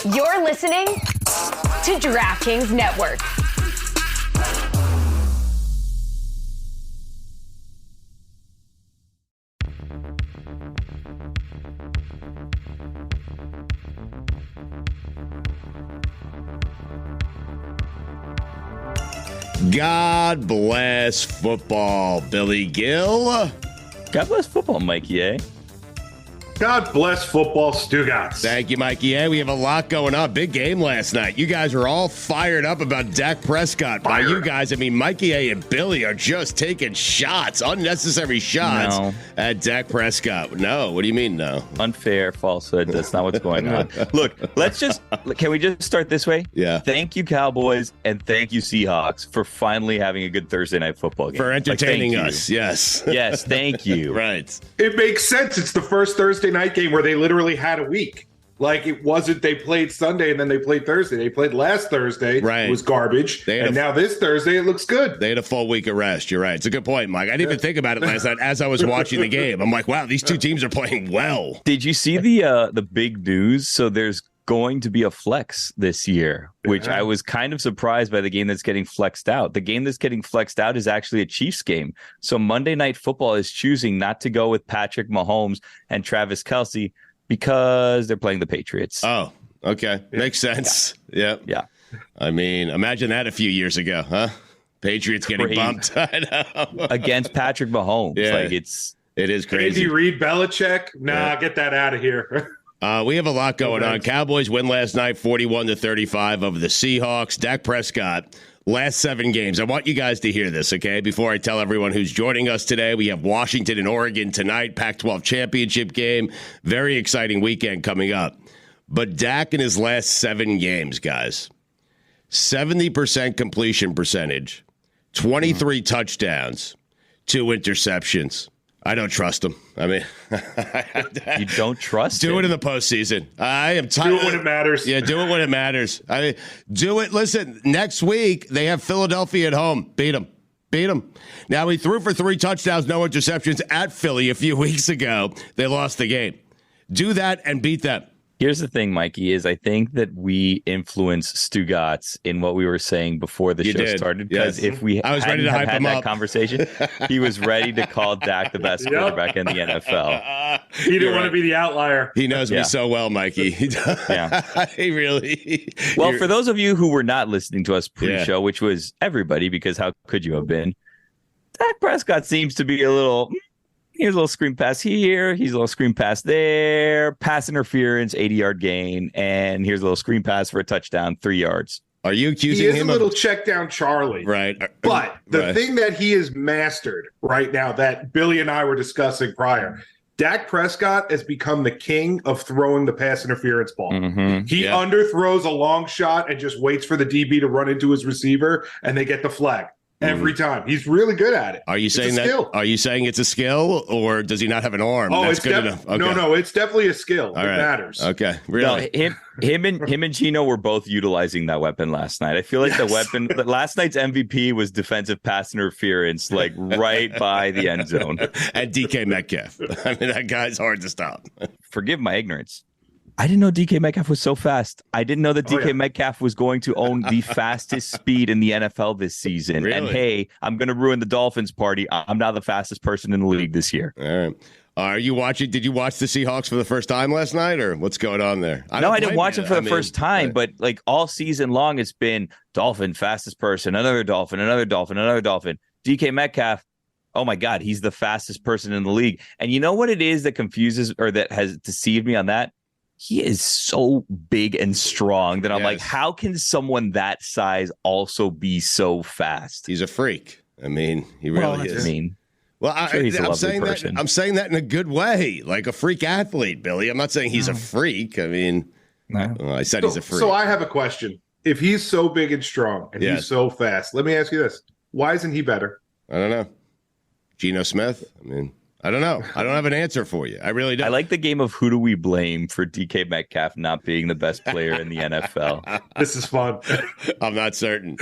You're listening to DraftKings Network. God bless football, Billy Gill. God bless football, Mikey A. God bless football, Stugotz. Thank you, Mikey. We have a lot going on. Big game last night. You guys are all fired up about Dak Prescott. By you guys, I mean Mikey A and Billy are just taking shots, unnecessary shots at Dak Prescott. No, what do you mean no? Unfair falsehood. That's not what's going on. Look, can we just start this way? Yeah. Thank you, Cowboys, and thank you, Seahawks, for finally having a good Thursday night football game. For entertaining us, yes. Yes, thank you. Right. It makes sense. It's the first Thursday night game where they literally had a week. Like, it wasn't they played Sunday and then they played Thursday. They played last Thursday. Right. It was garbage. And now this Thursday, it looks good. They had a full week of rest. You're right. It's a good point, Mike. I didn't even think about it last night as I was watching the game. I'm like, wow, these two teams are playing well. Did you see the big news? So there's going to be a flex this year, which I was kind of surprised by the game that's getting flexed out. The game that's getting flexed out is actually a Chiefs game. So Monday Night Football is choosing not to go with Patrick Mahomes and Travis Kelce because they're playing the Patriots. Oh, okay. Makes sense. Yeah. I mean, imagine that a few years ago, huh? Patriots getting bumped. I know. Against Patrick Mahomes. Yeah. Like, it is crazy. Andy Reid, Belichick? Nah, get that out of here. We have a lot going on. Cowboys win last night 41-35 over the Seahawks. Dak Prescott, last 7 games. I want you guys to hear this, okay? Before I tell everyone who's joining us today, we have Washington and Oregon tonight, Pac-12 championship game. Very exciting weekend coming up. But Dak in his last 7 games, guys, 70% completion percentage, 23 touchdowns, 2 interceptions. I don't trust him. I mean, you don't trust him? Do it in the postseason. I am tired. Do it when it matters. Yeah, do it when it matters. I mean, do it. Listen, next week they have Philadelphia at home. Beat them. Now, he threw for 3 touchdowns, no interceptions at Philly a few weeks ago. They lost the game. Do that and beat them. Here's the thing, Mikey, is I think that we influenced Stugotz in what we were saying before the show started. Because if we hadn't had that conversation, he was ready to call Dak the best quarterback in the NFL. He didn't want to be the outlier. He knows me so well, Mikey. He really. Well, for those of you who were not listening to us pre-show, which was everybody, because how could you have been? Dak Prescott seems to be a little... Here's a little screen pass here. Here's a little screen pass there. Pass interference, 80-yard gain. And here's a little screen pass for a touchdown, 3 yards. Are you accusing him of... He is a little check down Charlie. Right. But the thing that he has mastered right now that Billy and I were discussing prior, Dak Prescott has become the king of throwing the pass interference ball. He underthrows a long shot and just waits for the DB to run into his receiver, and they get the flag. Every time. He's really good at it. Are you saying that? Skill. Are you saying it's a skill, or does he not have an arm? Oh, that's it's good enough. Okay. No, it's definitely a skill. It matters. Okay, really? No, him and Gino were both utilizing that weapon last night. I feel like the weapon, last night's MVP was defensive pass interference, like right by the end zone. And DK Metcalf. I mean, that guy's hard to stop. Forgive my ignorance. I didn't know DK Metcalf was so fast. I didn't know that DK Metcalf was going to own the fastest speed in the NFL this season. Really? And hey, I'm going to ruin the Dolphins party. I'm now the fastest person in the league this year. All right. Are you watching? Did you watch the Seahawks for the first time last night, or what's going on there? I didn't watch it for the first time, but like all season long, it's been Dolphin, fastest person, another Dolphin, another Dolphin, another Dolphin. DK Metcalf, oh my God, he's the fastest person in the league. And you know what it is that confuses or that has deceived me on that? He is so big and strong that I'm like, how can someone that size also be so fast? He's a freak. I mean, he really is. Well, I'm saying that. I'm saying that in a good way, like a freak athlete, Billy. I'm not saying he's a freak. I mean, I said he's a freak. So I have a question. If he's so big and strong and he's so fast, let me ask you this: why isn't he better? I don't know. Geno Smith. I mean, I don't know. I don't have an answer for you. I really don't. I like the game of who do we blame for DK Metcalf not being the best player in the NFL. This is fun. I'm not certain.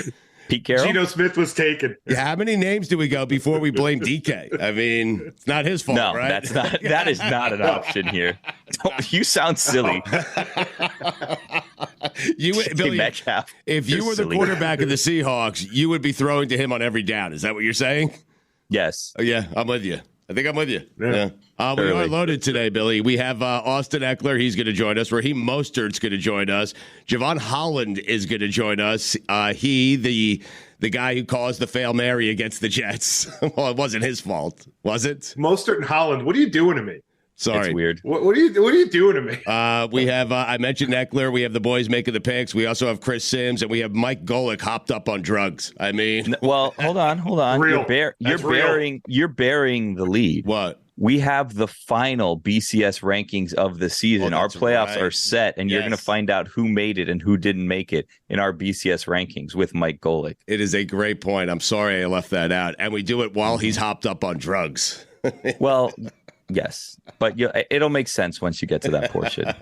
Pete Carroll? Geno Smith was taken. Yeah, how many names do we go before we blame DK? I mean, it's not his fault, right? That is not an option here. You sound silly. Billy, Metcalf. if you were the quarterback of the Seahawks, you would be throwing to him on every down. Is that what you're saying? Yes. Oh, yeah, I'm with you. I think I'm with you. Yeah. We are loaded today, Billy. We have Austin Ekeler. He's going to join us. Raheem Mostert's going to join us. Jevon Holland is going to join us. The guy who caused the Fail Mary against the Jets. Well, it wasn't his fault, was it? Mostert and Holland, what are you doing to me? Sorry. It's weird. What are you doing to me? We have, I mentioned Ekeler. We have the boys making the picks. We also have Chris Sims, and we have Mike Golic hopped up on drugs. I mean. Well, hold on. Real. You're burying the lead. What? We have the final BCS rankings of the season. Our playoffs are set, and you're going to find out who made it and who didn't make it in our BCS rankings with Mike Golic. It is a great point. I'm sorry I left that out. And we do it while he's hopped up on drugs. Well, yes, but it'll make sense once you get to that portion.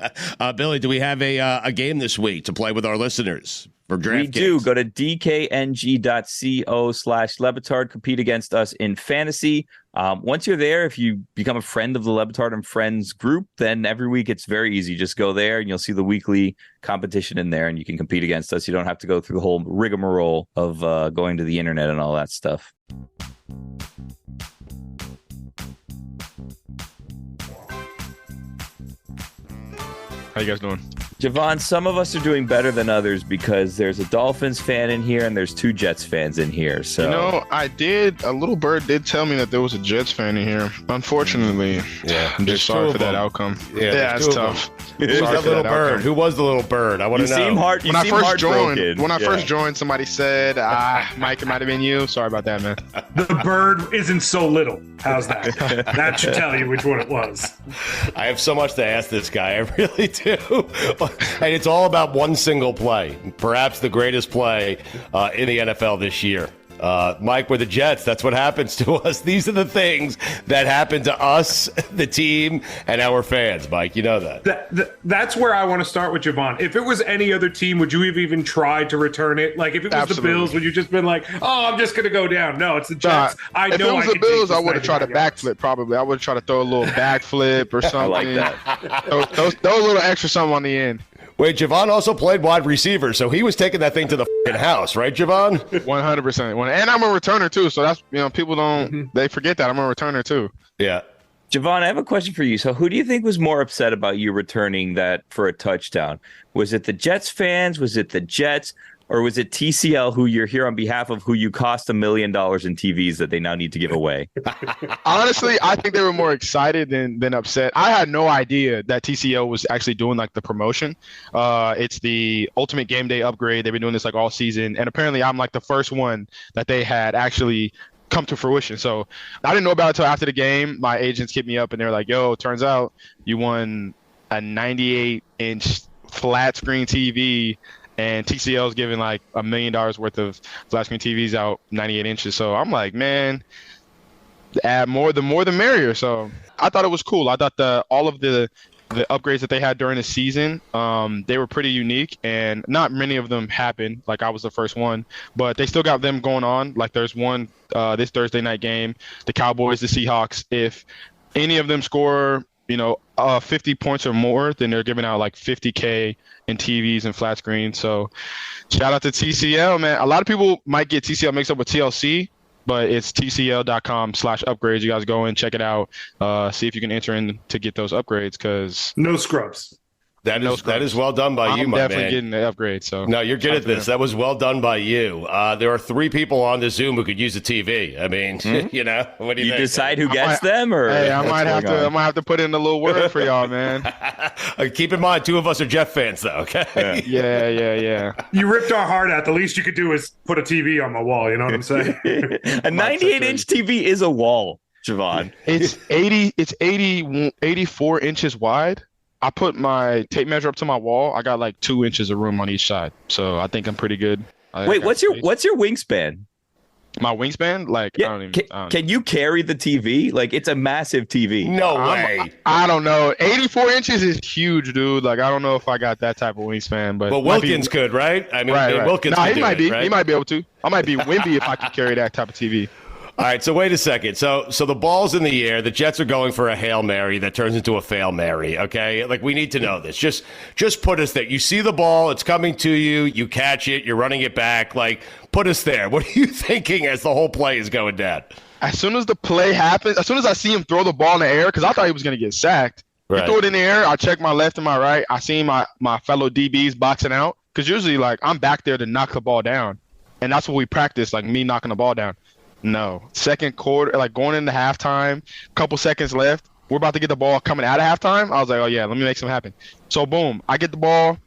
Billy, do we have a game this week to play with our listeners for DraftKings? We do. Go to dkng.co/LeBatard. Compete against us in fantasy. Once you're there, if you become a friend of the LeBatard and Friends group, then every week it's very easy. Just go there and you'll see the weekly competition in there and you can compete against us. You don't have to go through the whole rigmarole of going to the internet and all that stuff. How you guys doing? Jevon, some of us are doing better than others because there's a Dolphins fan in here and there's 2 Jets fans in here. So a little bird did tell me that there was a Jets fan in here. Unfortunately, I'm just sorry for that outcome. Yeah, it's tough. Who's that little bird? Who was the little bird? I want to know. When I first joined, somebody said, Mike, it might have been you. Sorry about that, man. The bird isn't so little. How's that? That should tell you which one it was. I have so much to ask this guy. I really do. And it's all about one single play, perhaps the greatest play in the NFL this year. Mike, we're the Jets. That's what happens to us. These are the things that happen to us, the team, and our fans, Mike. You know that. That's where I want to start with Jevon. If it was any other team, would you have even tried to return it? Like, if it was the Bills, would you just been like, oh, I'm just going to go down? No, it's the Jets. If it was the Bills, I would have tried a backflip, probably. I would have tried to throw a little backflip or something. I like that. throw a little extra something on the end. Wait, Jevon also played wide receiver, so he was taking that thing to the house, right, Jevon? 100%. And I'm a returner, too, so that's, people don't, they forget that. I'm a returner, too. Yeah. Jevon, I have a question for you. So who do you think was more upset about you returning that for a touchdown? Was it the Jets fans? Was it the Jets? Or was it TCL, who you're here on behalf of, who you cost $1 million in TVs that they now need to give away? Honestly, I think they were more excited than upset. I had no idea that TCL was actually doing like the promotion. It's the ultimate game day upgrade. They've been doing this like all season. And apparently I'm like the first one that they had actually come to fruition. So I didn't know about it until after the game. My agents hit me up and they're like, yo, turns out you won a 98-inch flat screen TV. And TCL is giving like $1 million worth of flat screen TVs out 98 inches. So I'm like, man, add more, the merrier. So I thought it was cool. I thought all of the upgrades that they had during the season, they were pretty unique, and not many of them happened. Like I was the first one, but they still got them going on. Like there's one this Thursday night game, the Cowboys, the Seahawks. If any of them score, 50 points or more, then they're giving out like $50K in TVs and flat screens. So shout out to TCL, man. A lot of people might get TCL mixed up with TLC, but it's tcl.com/upgrades. You guys go in, check it out, see if you can enter in to get those upgrades, because no scrubs. That is well done by you, my man. I'm definitely getting the upgrade. So no, you're good at this. That was well done by you. There are 3 people on the Zoom who could use a TV. I mean, what do you think? Decide who gets them, or I might have to put in a little word for y'all, man. Keep in mind, 2 of us are Jeff fans, though. Okay. Yeah. You ripped our heart out. The least you could do is put a TV on my wall. You know what I'm saying? A 98-inch TV is a wall, Jevon. It's 84 inches wide. I put my tape measure up to my wall. I got like 2 inches of room on each side, so I think I'm pretty good. Wait, what's your wingspan? My wingspan? Like, yeah, I don't even. Can you carry the TV? Like, it's a massive TV. No way. I don't know. 84 inches is huge, dude. Like, I don't know if I got that type of wingspan, but Wilkins could, right? I mean, right. Wilkins. He might be. Right? He might be able to. I might be Wimby if I could carry that type of TV. All right, so wait a second. So the ball's in the air. The Jets are going for a Hail Mary that turns into a Fail Mary, okay? Like, we need to know this. Just put us there. You see the ball, it's coming to you, you catch it, you're running it back. Like, put us there. What are you thinking as the whole play is going down? As soon as the play happens, as soon as I see him throw the ball in the air, because I thought he was going to get sacked. Right. He threw it in the air. I check my left and my right. I see my fellow DBs boxing out, because usually, like, I'm back there to knock the ball down. And that's what we practice, like, me knocking the ball down. No. Second quarter, like going into halftime, couple seconds left. We're about to get the ball coming out of halftime. I was like, oh, yeah, let me make something happen. So, boom, I get the ball.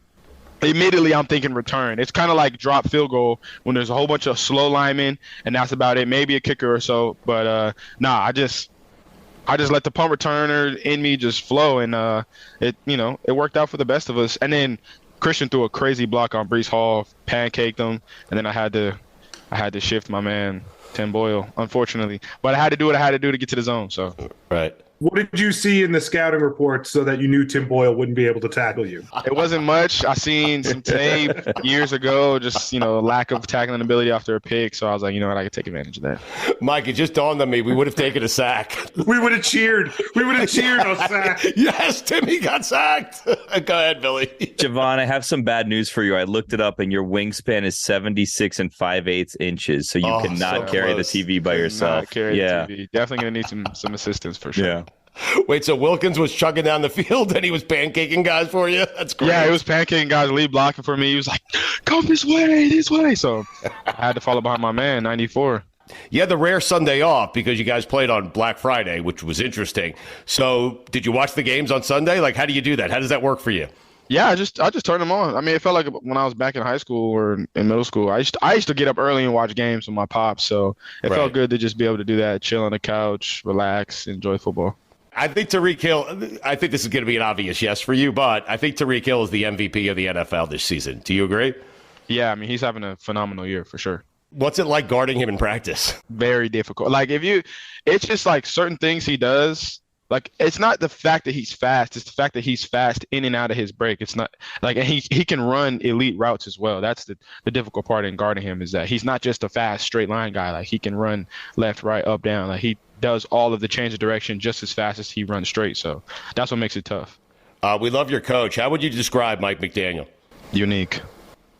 Immediately, I'm thinking return. It's kind of like drop field goal when there's a whole bunch of slow linemen, and that's about it. Maybe a kicker or so. But, I just let the punt returner in me just flow, and it worked out for the best of us. And then Christian threw a crazy block on Breece Hall, pancaked him, and then I had to shift my man Tim Boyle, unfortunately. But I had to do what I had to do to get to the zone. So right. What did you see in the scouting report so that you knew Tim Boyle wouldn't be able to tackle you? It wasn't much. I seen some tape years ago, just, lack of tackling ability after a pick. So I was like, you know what, I could take advantage of that. Mike, it just dawned on me. We would have taken a sack. We would have cheered. We would have cheered on sack. Yes, Timmy got sacked. Go ahead, Billy. Jevon, I have some bad news for you. I looked it up, and your wingspan is 76 and 5/8 inches, so you cannot carry the TV by yourself. Not carry the TV. Definitely going to need some assistance for sure. Yeah. Wait, so Wilkins was chugging down the field and he was pancaking guys for you? That's great. Yeah, he was pancaking guys, lead blocking for me. He was like, come this way. So I had to follow behind my man, 94. You had the rare Sunday off because you guys played on Black Friday, which was interesting. So did you watch the games on Sunday? Like, how do you do that? How does that work for you? Yeah, I just turned them on. I mean, it felt like when I was back in high school or in middle school, I used to get up early and watch games with my pops. So it felt good to just be able to do that, chill on the couch, relax, enjoy football. I think Tyreek Hill, I think this is going to be an obvious yes for you, but I think Tyreek Hill is the MVP of the NFL this season. Do you agree? Yeah, I mean, he's having a phenomenal year for sure. What's it like guarding him in practice? Very difficult. Like, it's just like certain things he does. Like, it's not the fact that he's fast. It's the fact that he's fast in and out of his break. It's not like, and he can run elite routes as well. That's the difficult part in guarding him, is that he's not just a fast straight line guy. Like, he can run left, right, up, down. Like, he does all of the change of direction just as fast as he runs straight. So that's what makes it tough. We love your coach. How would you describe Mike McDaniel? Unique.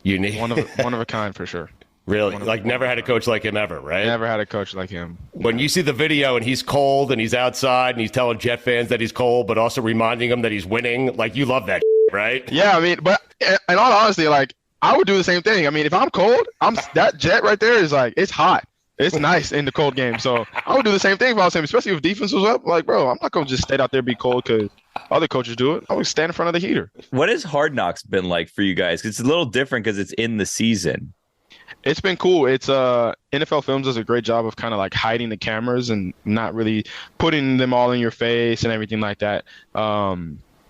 One of a kind for sure. Really? Like, never had a coach like him ever, right? Never had a coach like him. When you see the video and he's cold and he's outside and he's telling Jet fans that he's cold, but also reminding them that he's winning, like, you love that, right? Yeah, I mean, but in all honesty, like, I would do the same thing. I mean, if I'm cold, that Jet right there is like, it's hot. It's nice in the cold game. So I would do the same thing if I was him, especially if defense was up. Like, bro, I'm not going to just stay out there and be cold because other coaches do it. I would stand in front of the heater. What has Hard Knocks been like for you guys? It's a little different because it's in the season. It's been cool. It's NFL Films does a great job of kind of like hiding the cameras and not really putting them all in your face and everything like that.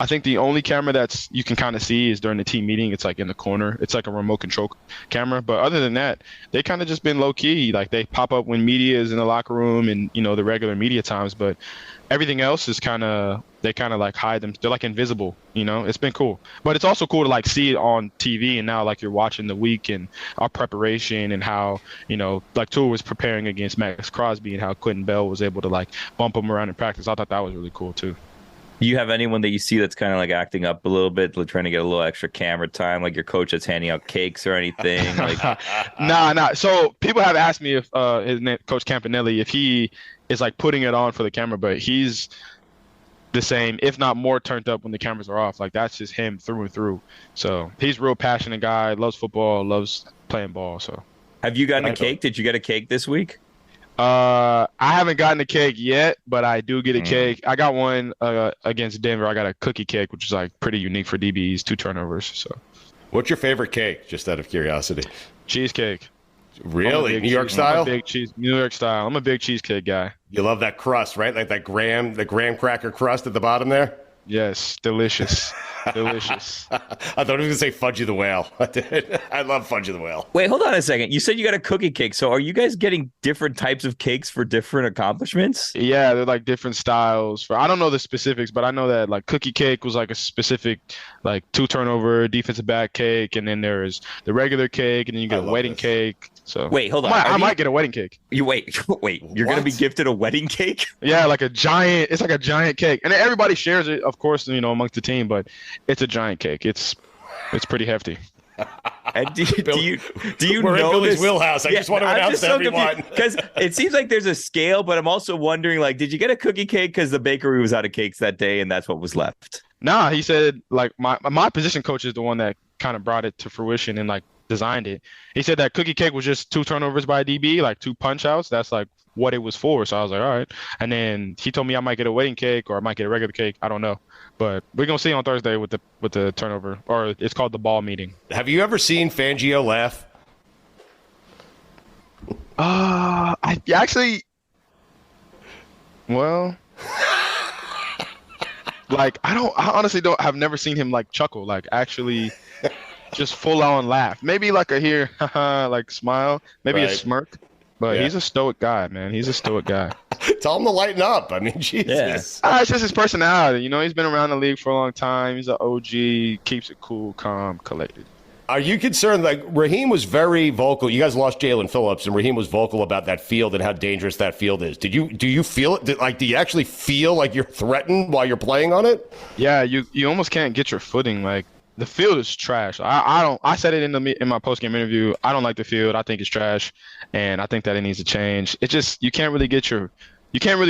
I think the only camera that's you can kind of see is during the team meeting. It's like in the corner. It's like a remote control camera. But other than that, they kind of just been low key. Like, they pop up when media is in the locker room and, the regular media times. But everything else is they kind of like hide them. They're like invisible, It's been cool. But it's also cool to like see it on TV, and now like you're watching the week and our preparation and how, like Tua was preparing against Max Crosby and how Quentin Bell was able to like bump him around in practice. I thought that was really cool too. Do you have anyone that you see that's kind of like acting up a little bit, like trying to get a little extra camera time, like your coach that's handing out cakes or anything? Like, Nah. So people have asked me if his name, Coach Campanelli, if he is like putting it on for the camera, but he's the same, if not more turned up when the cameras are off. Like, that's just him through and through. So he's a real passionate guy, loves football, loves playing ball. So have you gotten a cake? Did you get a cake this week? I haven't gotten a cake yet, but I do get a cake. I got one against Denver. I got a cookie cake, which is like pretty unique for DBs, 2 turnovers. So, what's your favorite cake? Just out of curiosity. Cheesecake. Really? New York style? New York style. I'm a big cheesecake guy. You love that crust, right? Like the graham cracker crust at the bottom there? Yes, delicious. Delicious. I thought he was going to say Fudgy the Whale. I love Fudgy the Whale. Wait, hold on a second. You said you got a cookie cake. So are you guys getting different types of cakes for different accomplishments? Yeah, they're like different styles. I don't know the specifics, but I know that like cookie cake was like a specific like 2-turnover defensive back cake, and then there's the regular cake, and then you get a wedding cake. So wait, hold on. I might get a wedding cake. Wait. You're going to be gifted a wedding cake? Yeah, like a giant. It's like a giant cake, and everybody shares it, of course, amongst the team. But it's a giant cake. It's pretty hefty. And do you We're know in Billy's this? wheelhouse. I just want to announce to everyone because it seems like there's a scale, but I'm also wondering, like, did you get a cookie cake because the bakery was out of cakes that day, and that's what was left? Nah, he said like my position coach is the one that kind of brought it to fruition and like designed it. He said that cookie cake was just 2 turnovers by a DB, like 2 punch outs. That's like what it was for. So I was like, all right. And then he told me I might get a wedding cake or I might get a regular cake. I don't know. But we're gonna see on Thursday with the turnover, or it's called the ball meeting. Have you ever seen Fangio laugh? I actually, well, like I honestly have never seen him like chuckle, like actually just full on laugh. Maybe like a like smile, maybe a smirk. But he's a stoic guy, man. He's a stoic guy. Tell him to lighten up. I mean, Jesus. Yeah. It's just his personality. He's been around the league for a long time. He's an OG, keeps it cool, calm, collected. Are you concerned? Like, Raheem was very vocal. You guys lost Jaelan Philips, and Raheem was vocal about that field and how dangerous that field is. Do you feel it? Do you actually feel like you're threatened while you're playing on it? Yeah, you almost can't get your footing. Like, the field is trash. I said it in my post-game interview. I don't like the field. I think it's trash, and I think that it needs to change. It just you can't really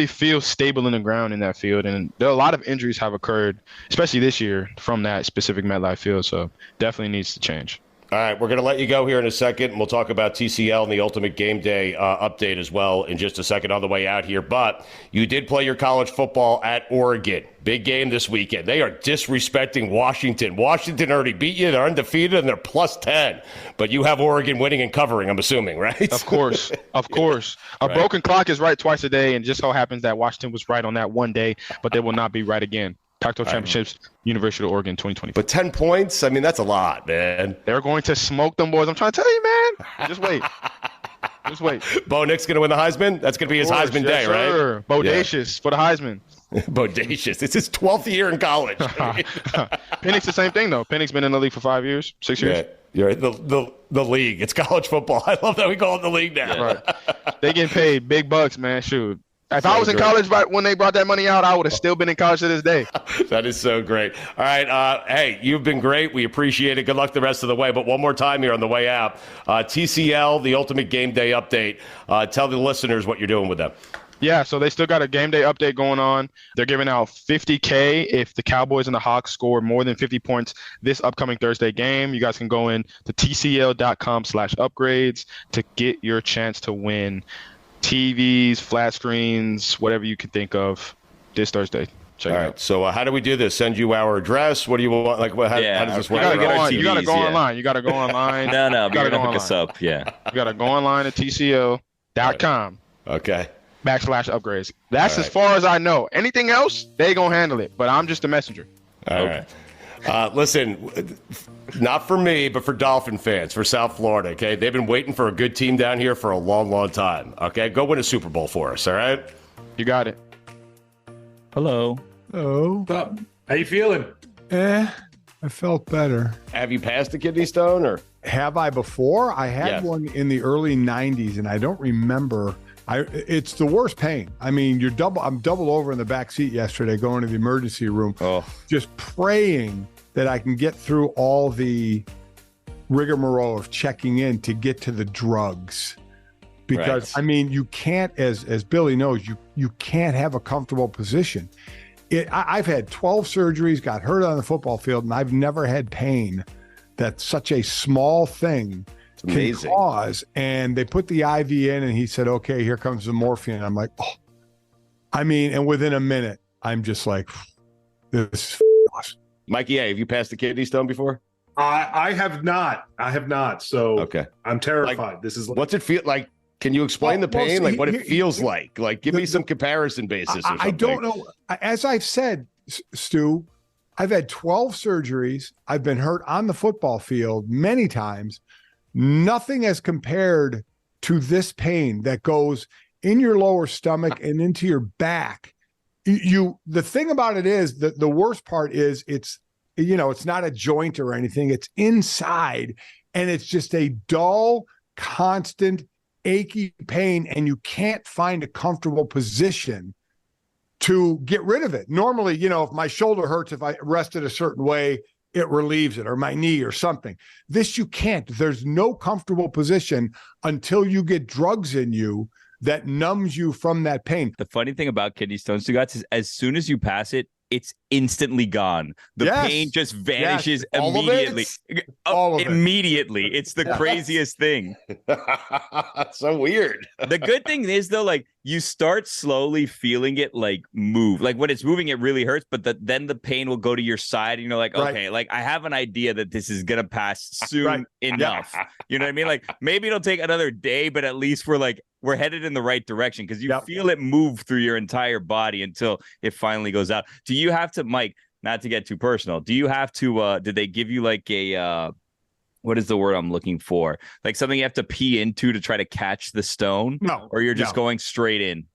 feel stable in the ground in that field, and there are a lot of injuries have occurred, especially this year from that specific MetLife field. So definitely needs to change. All right, we're going to let you go here in a second, and we'll talk about TCL and the Ultimate Game Day update as well in just a second on the way out here. But you did play your college football at Oregon. Big game this weekend. They are disrespecting Washington. Washington already beat you. They're undefeated, and they're plus 10. But you have Oregon winning and covering, I'm assuming, right? Of course. Of course. A broken clock is right twice a day, and just so happens that Washington was right on that one day, but they will not be right again. Pac-12 Championships, University of Oregon, 2020. But 10 points? I mean, that's a lot, man. They're going to smoke them boys. I'm trying to tell you, man. Just wait. Just wait. Bo Nick's going to win the Heisman? That's going to be his Heisman day, right? Bodacious for the Heisman. Bodacious. It's his 12th year in college. Penix the same thing, though. Penix been in the league for 5 years, 6 years. Yeah. You're right. The league. It's college football. I love that we call it the league now. Right. They getting paid big bucks, man. Shoot. If I was in college when they brought that money out, I would have still been in college to this day. That is so great. All right. Hey, you've been great. We appreciate it. Good luck the rest of the way. But one more time here on the way out. TCL, the Ultimate Game Day update. Tell the listeners what you're doing with them. Yeah, so they still got a game day update going on. They're giving out $50K if the Cowboys and the Hawks score more than 50 points this upcoming Thursday game. You guys can go in to tcl.com/upgrades to get your chance to win TVs, flat screens, whatever you can think of this Thursday. Check it out. So how do we do this? Send you our address? What do you want? Like, how does this work? You got to go online. You got to go online. No, you're going to hook us up. Yeah. You got to go online at tcl.com. Okay. /upgrades. That's as far as I know. Anything else, they going to handle it. But I'm just a messenger. All right. Listen, not for me, but for Dolphin fans, for South Florida, okay? They've been waiting for a good team down here for a long, long time, okay? Go win a Super Bowl for us, all right? You got it. Hello. Oh. What's up? How you feeling? I felt better. Have you passed the kidney stone, or? Have I before? I had one in the early 90s, and I don't remember. It's the worst pain. I mean, I'm double over in the back seat yesterday going to the emergency room, just praying that I can get through all the rigmarole of checking in to get to the drugs. Because, I mean, you can't, as Billy knows, you can't have a comfortable position. I've had 12 surgeries, got hurt on the football field, and I've never had pain that's such a small thing can cause. And they put the IV in, and he said, okay, here comes the morphine. I'm like, oh. I mean, and within a minute, I'm just like, this is awesome. Mikey, have you passed the kidney stone before? I have not. So okay. I'm terrified. Like, this is what's it feel like? Can you explain the pain? Like what it feels like? Like give me some comparison basis or something. I don't know. As I've said, Stu, I've had 12 surgeries. I've been hurt on the football field many times. Nothing as compared to this pain that goes in your lower stomach and into your back. The thing about it is that the worst part is it's not a joint or anything. It's inside, and it's just a dull, constant, achy pain, and you can't find a comfortable position to get rid of it. Normally, if my shoulder hurts, if I rest it a certain way, it relieves it, or my knee or something. This you can't. There's no comfortable position until you get drugs in you that numbs you from that pain. The funny thing about kidney stones, Stugotz, is as soon as you pass it, it's instantly gone. The pain just vanishes immediately. All of it. Immediately. It's the craziest thing. So weird. The good thing is, though, like, you start slowly feeling it like move. Like when it's moving, it really hurts, but then the pain will go to your side and you're like, okay, like I have an idea that this is going to pass soon enough. You know what I mean? Like maybe it'll take another day, but at least we're headed in the right direction because you feel it move through your entire body until it finally goes out. Do you have to, Mike, not to get too personal, do you have to, did they give you like a, what is the word I'm looking for? Like something you have to pee into to try to catch the stone? No. Or you're just going straight in?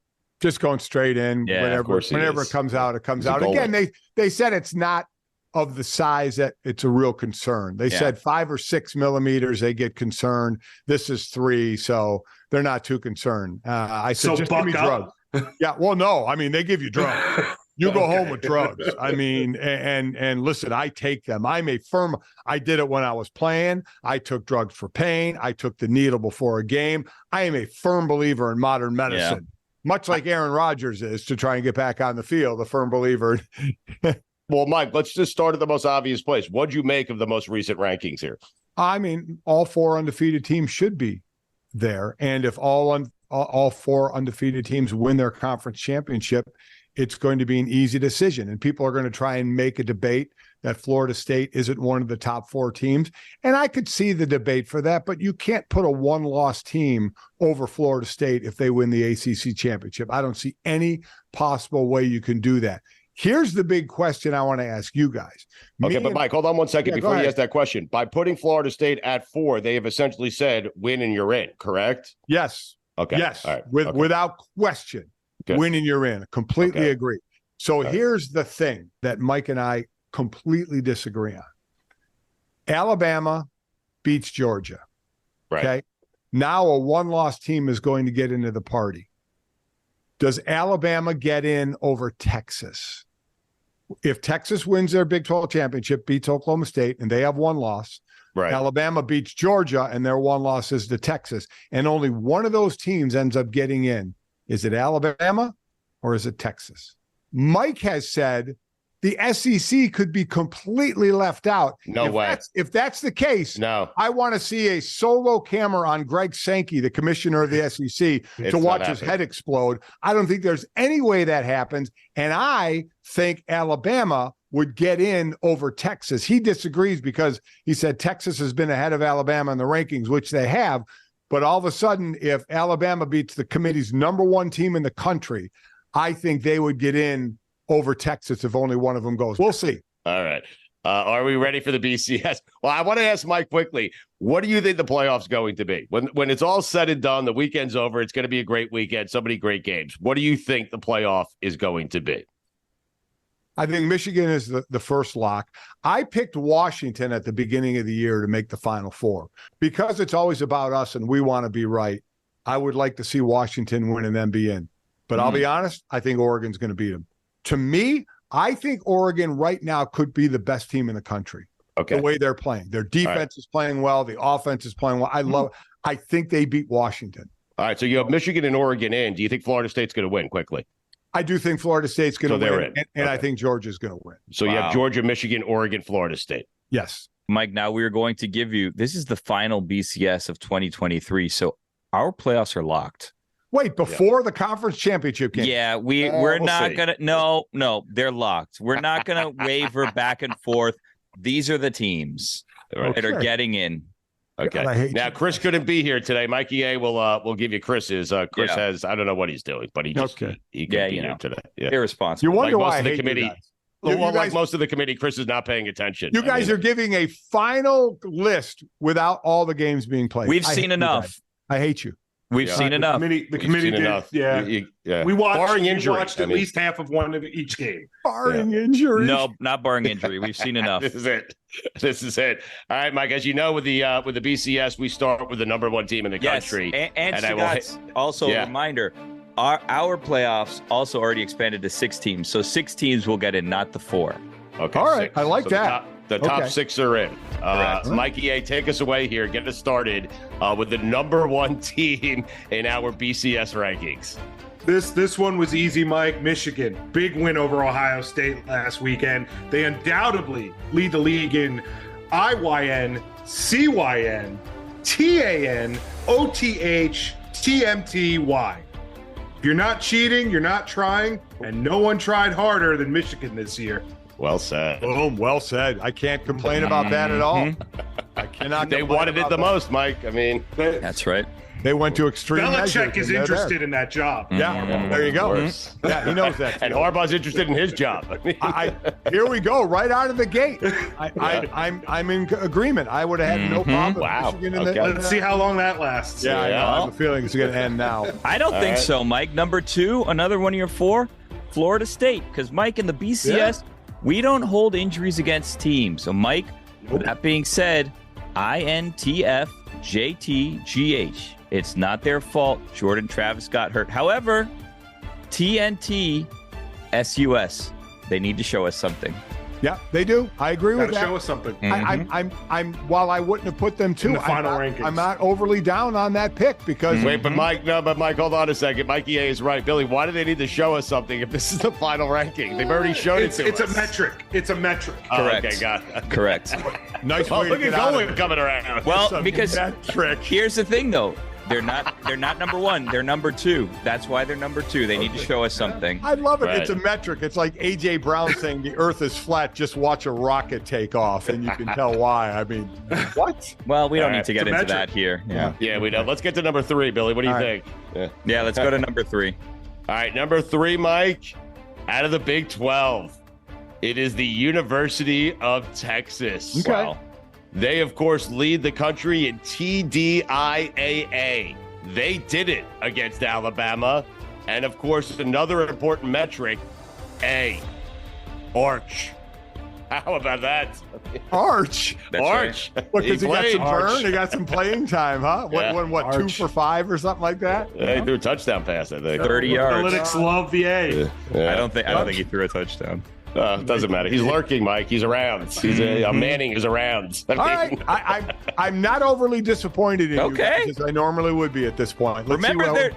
Just going straight in. Yeah, whenever it comes out, it comes out. Again, they said it's not of the size that it's a real concern. They said 5 or 6 millimeters, they get concerned. This is 3, so they're not too concerned. I said, just give me drugs. Yeah, well, no. I mean, they give you drugs. You go home with drugs. I mean, and listen, I take them. I did it when I was playing. I took drugs for pain. I took the needle before a game. I am a firm believer in modern medicine, much like Aaron Rodgers is to try and get back on the field, a firm believer. Well, Mike, let's just start at the most obvious place. What'd you make of the most recent rankings here? I mean, all 4 undefeated teams should be there. And if all 4 undefeated teams win their conference championship, it's going to be an easy decision. And people are going to try and make a debate that Florida State isn't one of the top 4 teams. And I could see the debate for that, but you can't put a one-loss team over Florida State if they win the ACC championship. I don't see any possible way you can do that. Here's the big question I want to ask you guys. Okay, but Mike, hold on one second before you ask that question. By putting Florida State at 4, they have essentially said win and you're in, correct? Yes. Okay. Yes. All right. Without question. Good. Winning you're in. Completely agree. So here's the thing that Mike and I completely disagree on. Alabama beats Georgia. Right. Okay. Now a one-loss team is going to get into the party. Does Alabama get in over Texas? If Texas wins their Big 12 championship, beats Oklahoma State, and they have 1 loss, Alabama beats Georgia, and their 1 loss is to Texas, and only one of those teams ends up getting in. Is it Alabama or is it Texas? Mike has said the SEC could be completely left out. No way. If that's the case, I want to see a solo camera on Greg Sankey, the commissioner of the SEC, to watch his head explode. I don't think there's any way that happens. And I think Alabama would get in over Texas. He disagrees because he said Texas has been ahead of Alabama in the rankings, which they have. But all of a sudden, if Alabama beats the committee's #1 team in the country, I think they would get in over Texas if only one of them goes. We'll see. All right. Are we ready for the BCS? Well, I want to ask Mike quickly, what do you think the playoff's going to be? When it's all said and done, the weekend's over, it's going to be a great weekend, so many great games. What do you think the playoff is going to be? I think Michigan is the first lock. I picked Washington at the beginning of the year to make the Final Four. Because it's always about us and we want to be right, I would like to see Washington win and then be in. But I'll be honest, I think Oregon's going to beat them. To me, I think Oregon right now could be the best team in the country. The way they're playing. Their defense is playing well. The offense is playing well. I think they beat Washington. All right, so you have Michigan and Oregon in. Do you think Florida State's going to win quickly? I do think Florida State's going to win, and I think Georgia's going to win. So you have Georgia, Michigan, Oregon, Florida State. Yes. Mike, now we are going to give you, this is the final BCS of 2023, so our playoffs are locked. Wait, before the conference championship game? Yeah, we're not going to, no, they're locked. We're not going to waver back and forth. These are the teams that are getting in. Okay. Now, Chris couldn't be here today. Mikey A will give you Chris's. Chris has, I don't know what he's doing, but he couldn't be here today. Yeah. Irresponsible. You wonder like why most of the committee. Well, like most of the committee, Chris is not paying attention. You guys are giving a final list without all the games being played. We've seen enough. I hate you. We've seen enough. The committee did. Enough. Yeah. Yeah. We watched at least half of one of each game. Barring injury. No, not barring injury. We've seen enough. This is it. All right, Mike. As you know, with the BCS, we start with the number one team in the country. And Stugotz, also a reminder, our playoffs also already expanded to 6 teams. So 6 teams will get in, not the 4. Okay. All right. 6. I like that. The top 6 are in. Mikey A, take us away here. Get us started with the number one team in our BCS rankings. This one was easy, Mike. Michigan, big win over Ohio State last weekend. They undoubtedly lead the league in IYN, CYN, TAN, OTH, TMTY. If you're not cheating, you're not trying, and no one tried harder than Michigan this year. Well said. Boom. Well said. I can't complain about that at all. I cannot. They wanted it the most, Mike. I mean, that's right. They went to extreme measures. Belichick is interested in that job. Yeah, there you go. Yeah, he knows that. And Harbaugh's interested in his job. Here we go, right out of the gate. I'm in agreement. I would have had no problem. Wow. Michigan in Let's see how long that lasts. Yeah, I know. I have a feeling it's going to end now. I don't think so, Mike. Number 2, another one of your 4, Florida State. Because, Mike, in the BCS, we don't hold injuries against teams. So, Mike, with that being said, INTF, JTGH. It's not their fault. Jordan Travis got hurt. However, TNT, SUS, they need to show us something. Yeah, they do. I agree with that. Show us something. I'm while I wouldn't have put them 2 in the final rankings. I'm not overly down on that pick because Wait, but Mike, hold on a second. Mikey A is right. Billy, why do they need to show us something if this is the final ranking? They've already showed it to us. It's a metric. It's a metric. Correct. Okay, got it. Correct. Nice Well, way look to at get out of Golic it. coming around. Well, because metric. here's the thing, though. They're not number 1. They're number 2. That's why they're number 2. They need to show us something. I love it. Right. It's a metric. It's like A.J. Brown saying the earth is flat. Just watch a rocket take off, and you can tell why. I mean, what? Well, we don't All need to get into that here. Yeah, we know. Let's get to number 3, Billy. What do you think? Yeah, let's go to number 3. All right, number 3, Mike, out of the Big 12, it is the University of Texas. Okay. Wow. They, of course, lead the country in TDIAA. They did it against Alabama. And, of course, another important metric, Arch. How about that? Arch. That's Arch. right. What, because he got some played. burn? He got some playing time, huh? Yeah. What 2 for 5 or something like that? He threw a touchdown pass, I think. 30 yards. Analytics love the A. Yeah. I don't think he threw a touchdown. It doesn't matter. He's lurking, Mike. He's around. Manning is around. All right. I'm not overly disappointed in you Okay. because I normally would be at this point. Let's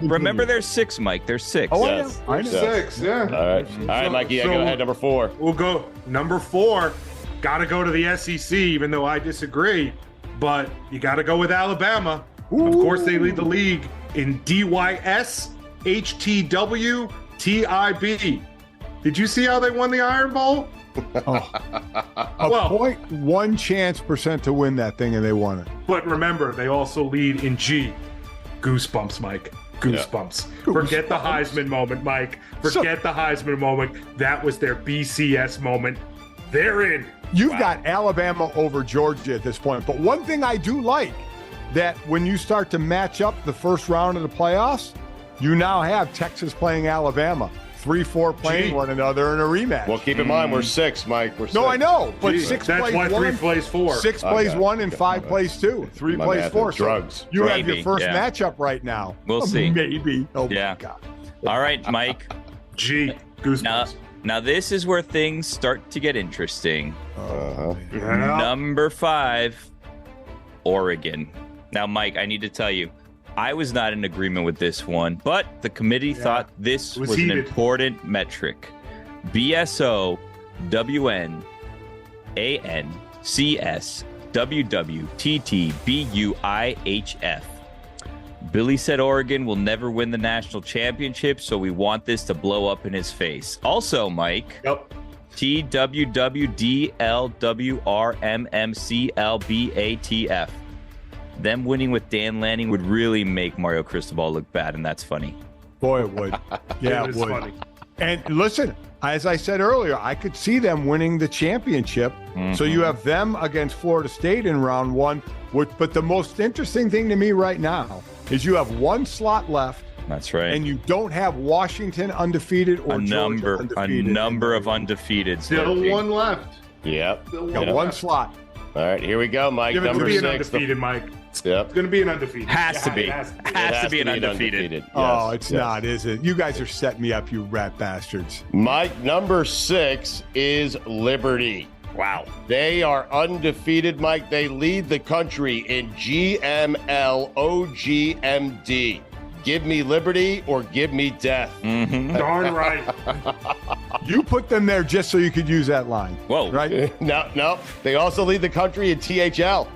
Remember they're 6, Mike. They're 6. Oh, Yes. I know. 6, yeah. All right, Mikey. Go ahead. Number 4. We'll go number 4. Got to go to the SEC, even though I disagree. But you got to go with Alabama. Of course, they lead the league in DYS, HTW, TIB. Did you see how they won the Iron Bowl? 0.1 chance % to win that thing, and they won it. But remember, they also lead in G. Goosebumps, Mike. Goosebumps. Forget the Heisman moment, Mike. Forget the Heisman moment. That was their BCS moment. They're in. You've got Alabama over Georgia at this point. But one thing I do like, that when you start to match up the first round of the playoffs, you now have Texas playing Alabama. 3-4 playing one another in a rematch. Well, keep in mind, we're 6, Mike. We're 6. No, I know, but 6 That's plays why 1. 3 plays 4. 6 plays 1 and 5 plays 2. 3 My plays math 4. is drugs. So you have your Maybe, first yeah. matchup right now. We'll see. Maybe. Oh, Yeah. my God. All right, Mike. G. Goosebumps. Now this is where things start to get interesting. Yeah. Number 5, Oregon. Now, Mike, I need to tell you, I was not in agreement with this one, but the committee thought this was an heated. important metric. BSO, WN, AN, CS, WW, TT, BUIHF. Billy said Oregon will never win the national championship, so we want this to blow up in his face. Also, Mike, Yep. TWWDLWRMMCLBATF. Them winning with Dan Lanning would really make Mario Cristobal look bad, and that's funny. Boy, it would. Yeah, it is would. funny. And listen, as I said earlier, I could see them winning the championship. Mm-hmm. So you have them against Florida State in round one. But the most interesting thing to me right now is you have one slot left. That's right. And you don't have Washington undefeated or Georgia undefeated. A number of undefeated. Still one left. Yep. One slot. All right, here we go, Mike. Number 6. Undefeated, Mike. Yep. It's going to be an undefeated. Has to be an undefeated. Yes, oh, it's not, is it? You guys are setting me up, you rat bastards. Mike, number 6 is Liberty. Wow. They are undefeated, Mike. They lead the country in GML OGMD. Give me liberty or give me death. Mm-hmm. Darn right. You put them there just so you could use that line. Whoa. Right? No. They also lead the country in THL.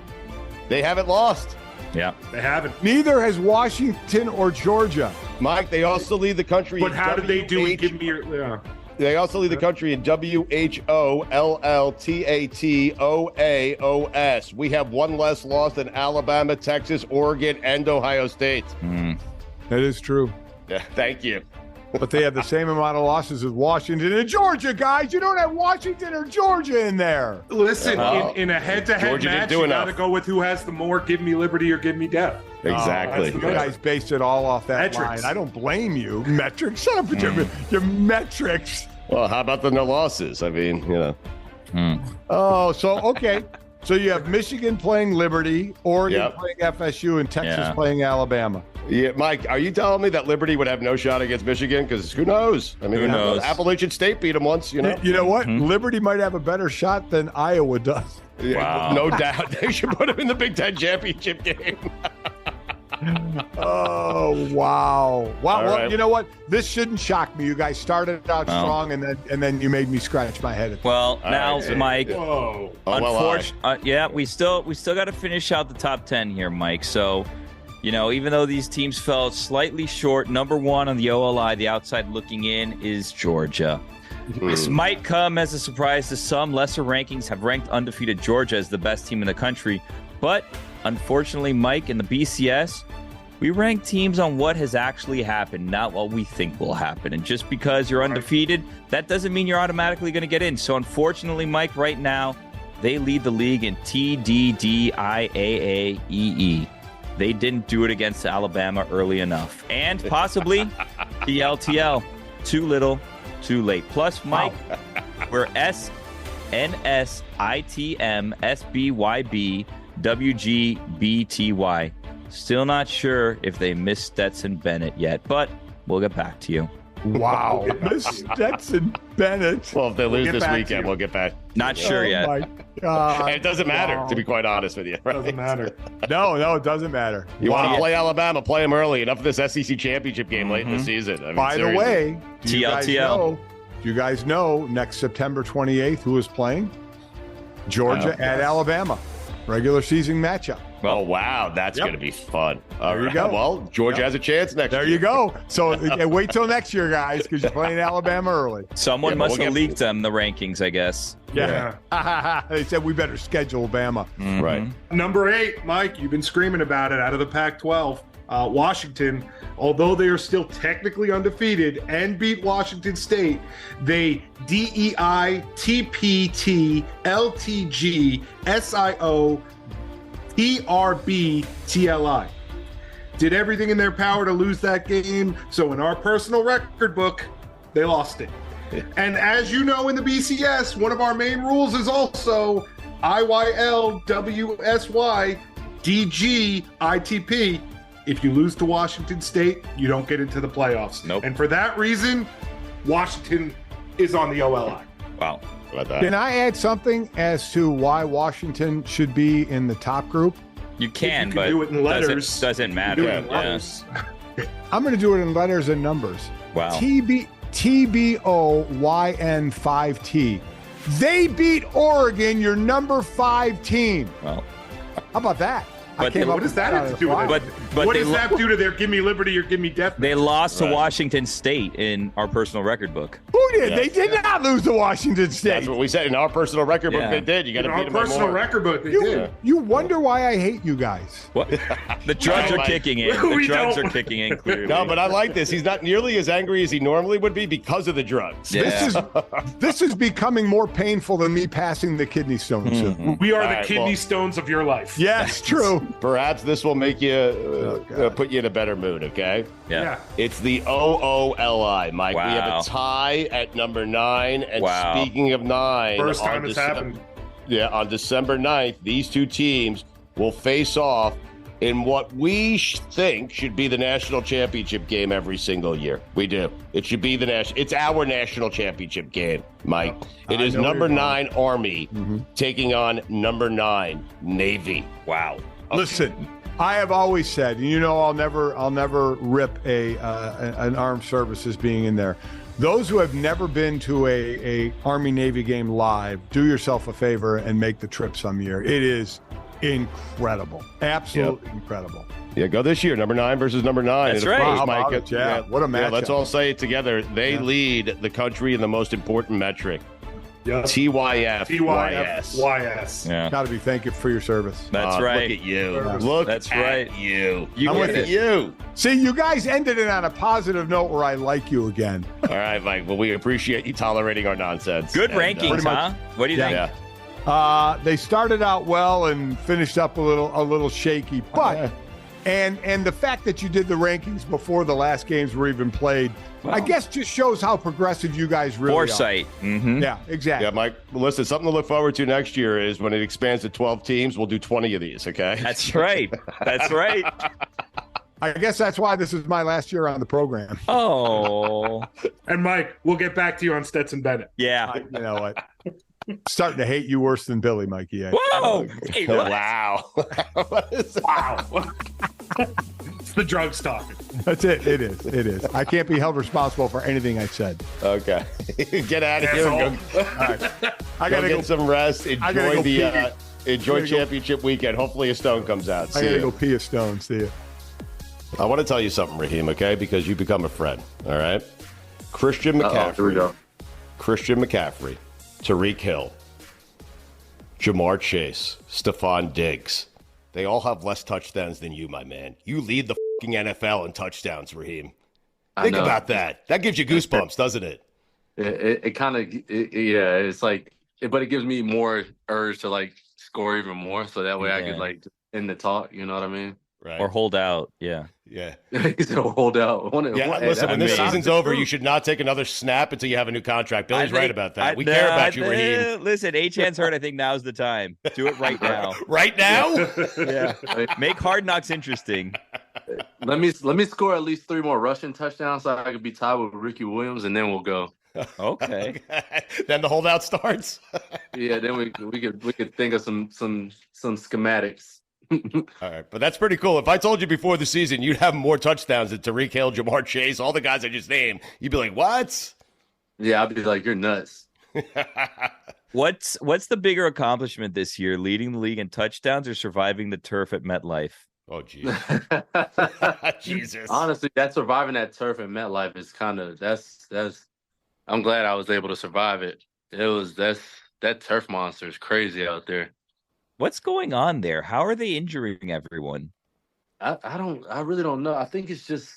They haven't lost. Yeah. They haven't. Neither has Washington or Georgia. Mike, they also lead the country But how did they do? Give me your... Yeah. They also lead the country in WHOLLTATOAOS. We have one less loss than Alabama, Texas, Oregon, and Ohio State. That is true. Yeah, thank you. But they have the same amount of losses as Washington and Georgia, guys. You don't have Washington or Georgia in there. Listen, in a head-to-head match, you got to go with who has the more give me liberty or give me death. Exactly. You guys based it all off that metrics. line. I don't blame you. Metrics. Shut up with your metrics. Well, how about the no losses? I mean, you know. Oh, so, okay. So you have Michigan playing Liberty, Oregon playing FSU, and Texas playing Alabama. Yeah, Mike, are you telling me that Liberty would have no shot against Michigan? Because who knows? I mean, who knows? Appalachian State beat them once, you know. You know what? Liberty might have a better shot than Iowa does. Yeah, wow. No doubt. They should put them in the Big Ten championship game. Oh, wow. Well, right. You know what? This shouldn't shock me. You guys started out strong, and then you made me scratch my head. Well, now, Mike. Whoa. Unfortunately, we still got to finish out the top 10 here, Mike. So, you know, even though these teams fell slightly short, number 1 on the OLI, the outside looking in, is Georgia. This might come as a surprise to some. Lesser rankings have ranked undefeated Georgia as the best team in the country. But unfortunately, Mike, in the BCS, we rank teams on what has actually happened, not what we think will happen. And just because you're undefeated, that doesn't mean you're automatically going to get in. So unfortunately, Mike, right now, they lead the league in TDDIAAEE. They didn't do it against Alabama early enough. And possibly the LTL. Too little, too late. Plus, Mike, we're SNSITMSBYBWGBTY. Still not sure if they missed Stetson Bennett yet, but we'll get back to you. Wow. Miss Stetson Bennett. Well, if they lose this weekend, we'll get back. Not sure yet. My God. And it doesn't matter, to be quite honest with you. Right? Doesn't matter. No, it doesn't matter. You want to play Alabama, play them early. Enough of this SEC championship game late in the season. I mean, By the seriously. way, do TLTL. you guys know next September 28th who is playing? Georgia at Alabama. Regular season matchup. Oh, wow. That's going to be fun. All There you right. go. Well, Georgia has a chance next year. There you go. So wait till next year, guys, because you're playing Alabama early. Someone must have leaked them the rankings, I guess. Yeah. They said we better schedule Bama. Right. Number 8, Mike, you've been screaming about it out of the Pac-12. Washington, although they are still technically undefeated and beat Washington State, they DEITPTLTGSIOTRBTLI. Did everything in their power to lose that game, so in our personal record book, they lost it. And as you know, in the BCS, one of our main rules is also IYLWSYDGITP. If you lose to Washington State, you don't get into the playoffs. Nope. And for that reason, Washington is on the OLI. Wow. How about that? Can I add something as to why Washington should be in the top group? You can, You but do it in letters. doesn't matter. Do it in Yeah. letters. I'm going to do it in letters and numbers. Wow. TBOYN5T. They beat Oregon, your number 5 team. Well, How about that? But what does that have to do with it? But what does that do to their give me liberty or give me death? They lost to Washington State in our personal record book. Who did? They did not lose to Washington State. That's what we said in our personal record book. They did. You got to beat them by more. Personal record book. They did. You wonder why I hate you guys. What? The drugs are kicking in. The drugs are kicking in clearly. No, but I like this. He's not nearly as angry as he normally would be because of the drugs. Yeah. This is becoming more painful than me passing the kidney stones. We are the kidney stones of your life. Yes, true. Perhaps this will make you put you in a better mood, okay? Yeah. It's the OOLI, Mike. Wow. We have a tie at number 9. And speaking of 9, first time it's happened. Yeah, on December 9th, these two teams will face off in what we think should be the national championship game every single year. We do. It should be it's our national championship game, Mike. It is number 9 Army taking on number 9 Navy. Wow. Okay. Listen, I have always said, and I'll never rip an armed services being in there. Those who have never been to a Army-Navy game live, do yourself a favor and make the trip some year. It is incredible. Absolutely incredible. Yeah, go this year. Number 9 versus number 9. That's right. Course, Mike, what a match. Yeah, let's all say it together. They lead the country in the most important metric. Yep. TYF. TYFYS. Yeah. Got to be thank you for your service. That's right. Look at you. Look That's at right. you. Look at you. See, you guys ended it on a positive note where I like you again. All right, Mike. Well, we appreciate you tolerating our nonsense. Good rankings, huh? What do you think? Yeah. They started out well and finished up a little shaky, but and the fact that you did the rankings before the last games were even played, I guess just shows how progressive you guys really Foresight. are. Mm-hmm. Yeah, exactly. Yeah, Mike, listen, something to look forward to next year is when it expands to 12 teams, we'll do 20 of these, okay? That's right. That's right. I guess that's why this is my last year on the program. Oh. And Mike, we'll get back to you on Stetson Bennett. Yeah. You know what? Starting to hate you worse than Billy, Mikey. Whoa! Hey, what? Wow. What is that? Wow. It's the drugs talking. That's it. It is. I can't be held responsible for anything I said. Okay. Get out of here. And go. All right. I gotta get some rest. Enjoy championship weekend. Hopefully a stone comes out. I gotta go pee a stone. See you. I want to tell you something, Raheem, okay? Because you become a friend, all right? Christian McCaffrey. Here we go. Christian McCaffrey, Tyreek Hill, Jamar Chase, Stephon Diggs. They all have less touchdowns than you, my man. You lead the fucking NFL in touchdowns, Raheem. Think about that. That gives you goosebumps, doesn't it? It kind of, yeah, it's like, but it gives me more urge to like score even more. So that way I could like end the talk. You know what I mean? Right. Or hold out. Yeah. Yeah. He's gonna hold out. Listen, when this season's over, you should not take another snap until you have a new contract. Billy's right about that. We care about you, Raheem. Listen, Achan's hurt. I think now's the time. Do it right now. Right now? Yeah. Make Hard Knocks interesting. Let me score at least 3 more rushing touchdowns so I could be tied with Ricky Williams, and then we'll go. Okay. Then the holdout starts. Yeah. Then we could think of some schematics. All right, but that's pretty cool. If I told you before the season you'd have more touchdowns than Tyreek Hill, Jamar Chase, all the guys I just named, you'd be like, what? Yeah, I'd be like, you're nuts. What's the bigger accomplishment this year, leading the league in touchdowns or surviving the turf at MetLife? Oh, geez. Jesus. Honestly, that surviving that turf at MetLife is kind of that's. I'm glad I was able to survive it. That turf monster is crazy out there. What's going on there? How are they injuring everyone? I really don't know. I think it's just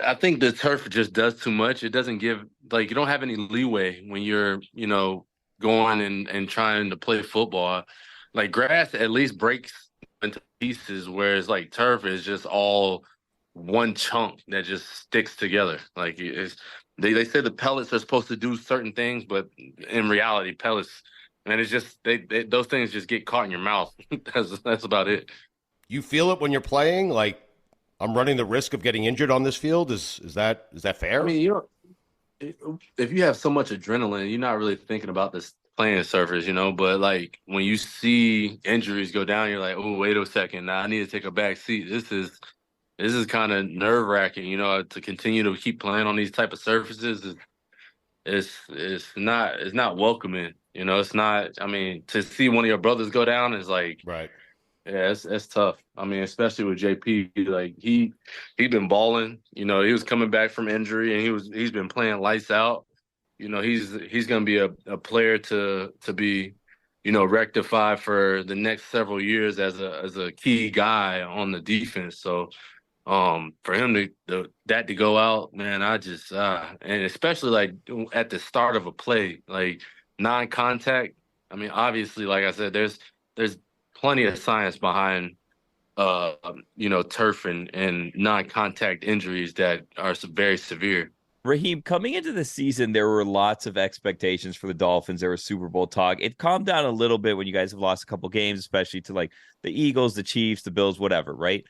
I think the turf just does too much. It doesn't give you don't have any leeway when you're, going and trying to play football. Like grass at least breaks into pieces, whereas like turf is just all one chunk that just sticks together. Like they say the pellets are supposed to do certain things, but in reality, pellets. And it's just those things just get caught in your mouth. That's about it. You feel it when you're playing? Like, I'm running the risk of getting injured on this field? Is that fair? I mean, if you have so much adrenaline, you're not really thinking about this playing surface, But like when you see injuries go down, you're like, oh, wait a second, now I need to take a back seat. This is kind of nerve wracking, to continue to keep playing on these type of surfaces. It's not welcoming. It's not. I mean, to see one of your brothers go down is like, right. Yeah, it's tough. I mean, especially with JP, like he been balling. You know, he was coming back from injury, and he's been playing lights out. You know, he's going to be a player to be, you know, rectified for the next several years as a key guy on the defense. So, for him to go out, man, I just and especially like at the start of a play, like non-contact. I mean, obviously, like I said, there's plenty of science behind you know, turf and non-contact injuries that are very severe. Raheem, coming into the season, there were lots of expectations for the Dolphins. There was Super Bowl talk. It calmed down a little bit when you guys have lost a couple games, especially to like the Eagles, the Chiefs, the Bills, whatever, right?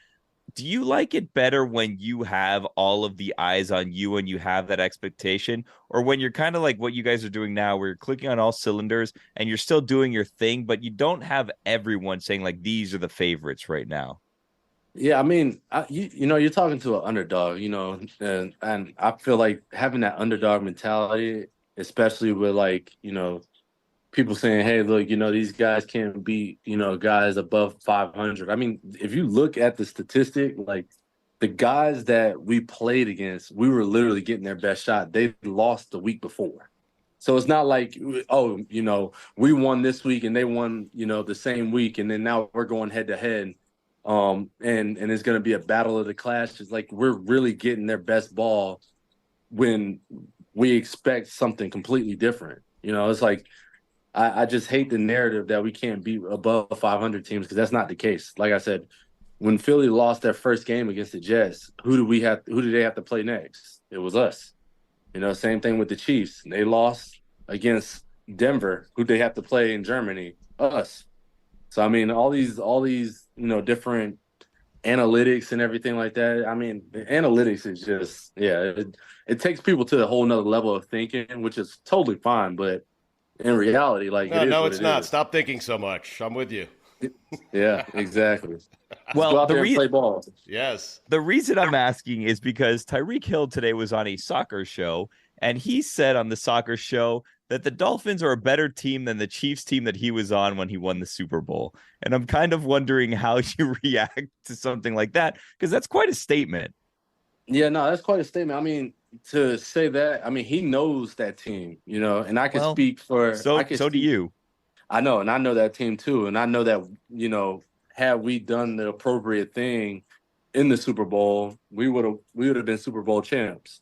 Do you like it better when you have all of the eyes on you and you have that expectation, or when you're kind of like what you guys are doing now, where you're clicking on all cylinders and you're still doing your thing, but you don't have everyone saying like these are the favorites right now? Yeah, I mean, you know, you're talking to an underdog, you know, and I feel like having that underdog mentality, especially with like, you know, people saying, hey, look, you know, these guys can't beat, you know, guys above 500. I mean, if you look at the statistic, like the guys that we played against, we were literally getting their best shot. They lost the week before. So it's not like, oh, you know, we won this week and they won, you know, the same week. And then now we're going head to head. And it's going to be a battle of the clash. It's like we're really getting their best ball when we expect something completely different. You know, it's like, I just hate the narrative that we can't beat above 500 teams, because that's not the case. Like I said, when Philly lost their first game against the Jets, who did they have to play next? It was us. You know, same thing with the Chiefs. They lost against Denver. Who they have to play in Germany? Us. So I mean, all these you know, different analytics and everything like that. I mean, the analytics is just it takes people to a whole nother level of thinking, which is totally fine, but in reality, like no, it's not. Stop thinking so much. I'm with you. Yeah, exactly. Well, go out there and play ball. Yes. The reason I'm asking is because Tyreek Hill today was on a soccer show, and he said on the soccer show that the Dolphins are a better team than the Chiefs team that he was on when he won the Super Bowl. And I'm kind of wondering how you react to something like that, because that's quite a statement. Yeah, no, that's quite a statement. I mean, to say that, I mean, he knows that team, you know, and I can speak for. So do you. I know, and I know that team too, and I know that, you know, had we done the appropriate thing in the Super Bowl, we would have been Super Bowl champs.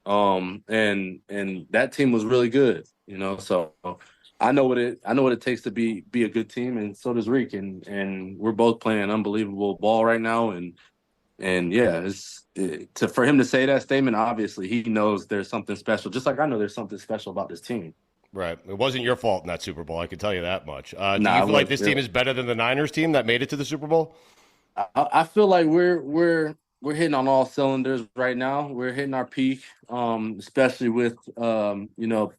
And that team was really good, you know. So I know what it takes to be a good team, and so does Reek, and we're both playing unbelievable ball right now, and yeah, for him to say that statement, obviously he knows there's something special, just like I know there's something special about this team. Right. It wasn't your fault in that Super Bowl, I can tell you that much. Do you feel like this team is better than the Niners team that made it to the Super Bowl? I feel like we're hitting on all cylinders right now. We're hitting our peak, especially with you know,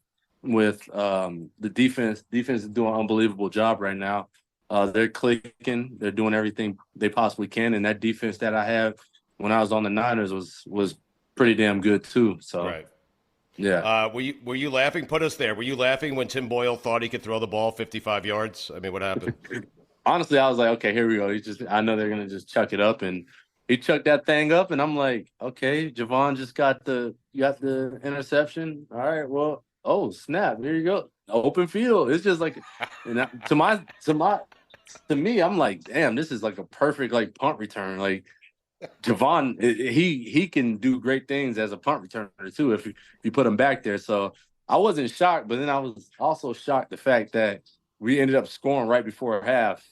with the defense. Defense is doing an unbelievable job right now. They're clicking. They're doing everything they possibly can, and that defense that I had when I was on the Niners was pretty damn good too. So, right. Yeah. Were you laughing? Put us there. Were you laughing when Tim Boyle thought he could throw the ball 55 yards? I mean, what happened? Honestly, I was like, okay, here we go. I know they're gonna just chuck it up, and he chucked that thing up, and I'm like, okay, Jevon just got the interception. All right, well, oh snap, here you go, open field. It's just like, and to me, I'm like, damn, this is like a perfect like punt return. Like Jevon, he can do great things as a punt returner too if you put him back there. So I wasn't shocked, but then I was also shocked the fact that we ended up scoring right before half.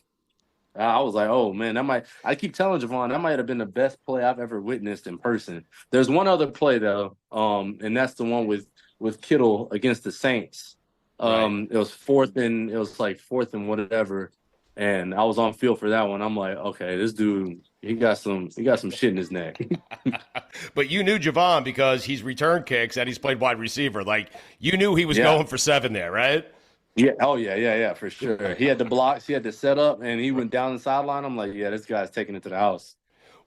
I was like, oh man, I keep telling Jevon that might have been the best play I've ever witnessed in person. There's one other play though, and that's the one with Kittle against the Saints. Right. It was fourth and whatever. And I was on field for that one. I'm like, okay, this dude, he got some shit in his neck. But you knew Jevon because he's returned kicks and he's played wide receiver. Like, you knew he was going for 7 there, right? Yeah. Oh yeah, for sure. He had the blocks, he had the setup, and he went down the sideline. I'm like, yeah, this guy's taking it to the house.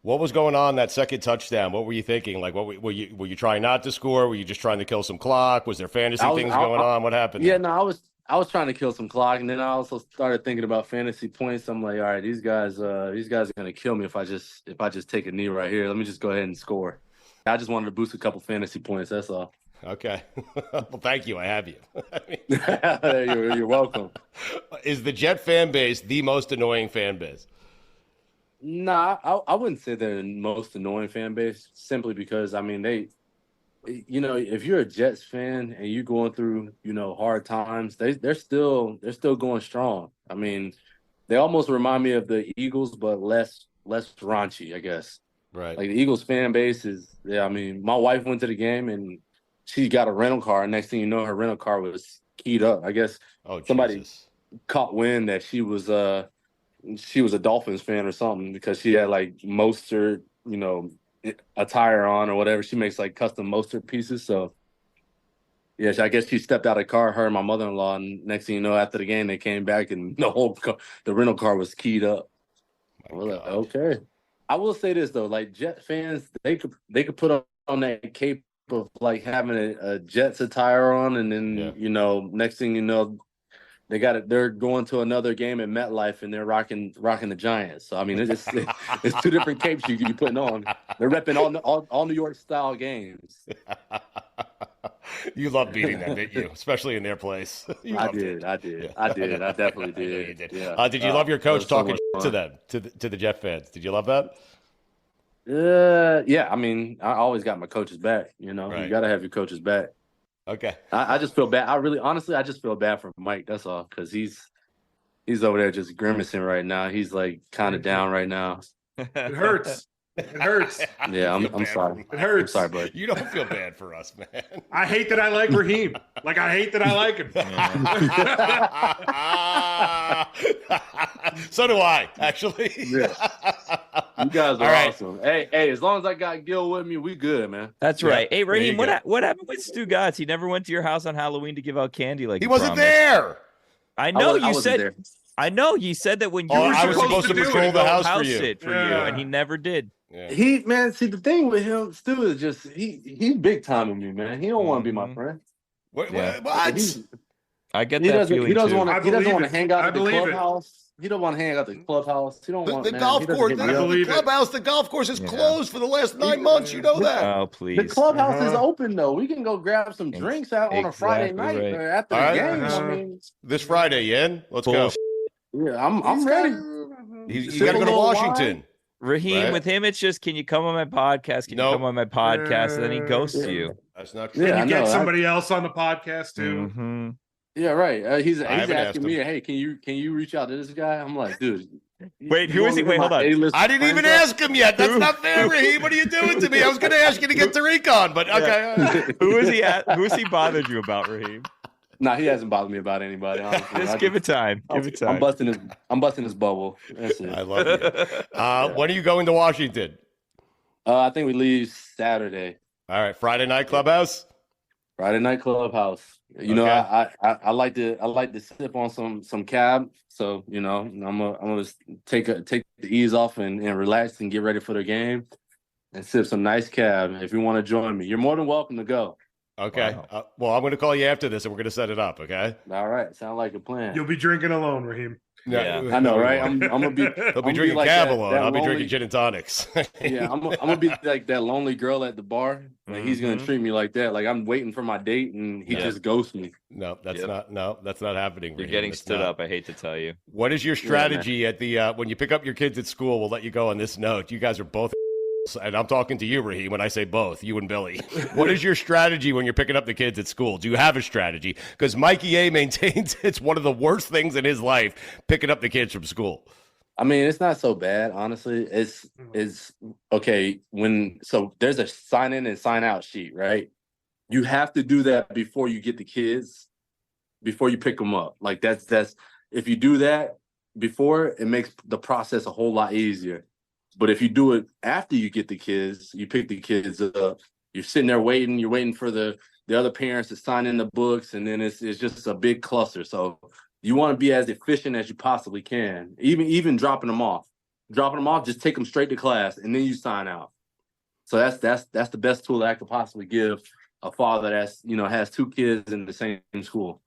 What was going on that second touchdown? What were you thinking? Like, what were you trying not to score? Were you just trying to kill some clock? Was there fantasy things going on? What happened? Yeah, no, I was trying to kill some clock, and then I also started thinking about fantasy points. I'm like, all right, these guys are gonna kill me if I just take a knee right here. Let me just go ahead and score. I just wanted to boost a couple fantasy points. That's all. Okay. Well, thank you. I have you. You're welcome. Is the Jet fan base the most annoying fan base? Nah, I wouldn't say they're the most annoying fan base, simply because, I mean, if you're a Jets fan and you're going through, hard times, they're still going strong. I mean, they almost remind me of the Eagles, but less raunchy, I guess. Right. Like the Eagles fan base I mean, my wife went to the game and she got a rental car. Next thing you know, her rental car was keyed up. I guess somebody caught wind that she was a Dolphins fan or something, because she had like Mostert, attire on or whatever. She makes like custom Mostert pieces. So yeah, I guess she stepped out of the car, her and my mother-in-law, and next thing you know, after the game, they came back and the rental car was keyed up. Like, okay. I will say this though, like Jet fans, they could put on that cape of like having a Jets attire on, and then next thing you know, they're going to another game at MetLife and they're rocking the Giants. So I mean, it's two different capes you putting on. They're repping all New York style games. You love beating them, didn't you? Especially in their place. I did. I definitely did. You did. Yeah. Did you love your coach talking to them, to the Jet fans? Did you love that? Yeah. I mean, I always got my coach's back. Right. You got to have your coach's back. Okay. I just feel bad. I just feel bad for Mike. That's all, because he's over there just grimacing right now. He's like kind of down right now. It hurts. It hurts. Yeah, I'm sorry. It hurts. I'm sorry, bud. You don't feel bad for us, man. I hate that I like Raheem. Like, I hate that I like him. So do I, actually. Yeah. You guys are awesome. Hey, as long as I got Gil with me, we good, man. That's right. Hey, Raheem, what happened with Stugotz? He never went to your house on Halloween to give out candy like he wasn't there. I know you said. I know you said that when you were I was supposed to patrol the house for you, and he never did. Yeah. See, the thing with him, Stu, is just he's big time in me, man. He don't want to be my friend. What? I get that feeling. He doesn't want to hang out at the clubhouse. He don't want to hang out at the clubhouse. He don't want the golf course. The clubhouse. The golf course is closed for the last 9 months. You know that. Oh, please. The clubhouse is open though. We can go grab some drinks out on a Friday night after the game. I mean, this Friday, Yen. Let's go. Yeah, I'm ready. You got to go to Washington. Raheem, with him, it's just, can you come on my podcast? Can you come on my podcast? And then he ghosts you. That's not true. Can you get somebody else on the podcast too? Mm-hmm. Yeah, right. He's asking me, hey, can you reach out to this guy? I'm like, dude. Wait, who is he? Wait, hold on. I didn't even ask him yet. That's not fair, Raheem. What are you doing to me? I was going to ask you to get Tariq on, but okay. Who is he? Who has he bothered you about, Raheem? Nah, he hasn't bothered me about anybody. Honestly. Just give it time. Give it time. I'm busting his bubble. That's it. I love it. When are you going to Washington? I think we leave Saturday. All right, Friday night clubhouse. Friday night clubhouse. You know, I like to sip on some cab. So I'm gonna take the ease off and relax and get ready for the game and sip some nice cab. If you want to join me, you're more than welcome to go. Okay. Wow. Well, I'm going to call you after this, and we're going to set it up. Okay. All right. Sound like a plan. You'll be drinking alone, Raheem. Yeah, I know, right? I'm gonna be. He'll be drinking cab alone. I'll be drinking gin and tonics. Yeah, I'm gonna be like that lonely girl at the bar. Like he's gonna treat me like that. Like I'm waiting for my date, and he just ghosts me. No, that's not. No, that's not happening. You're getting stood up. I hate to tell you. What is your strategy at the when you pick up your kids at school? We'll let you go on this note. You guys are both. And I'm talking to you, Raheem, when I say both, you and Billy. What is your strategy when you're picking up the kids at school? Do you have a strategy? Because Mikey A maintains it's one of the worst things in his life, picking up the kids from school. I mean, it's not so bad, honestly. It's okay. So there's a sign in and sign out sheet, right? You have to do that before you get the kids, before you pick them up. Like that's if you do that before, it makes the process a whole lot easier. But if you do it after you get the kids, you pick the kids up, you're sitting there waiting, you're waiting for the other parents to sign in the books, and then it's just a big cluster. So you want to be as efficient as you possibly can, even dropping them off. Just take them straight to class, and then you sign out. So that's the best tool that I could possibly give a father that's has two kids in the same school.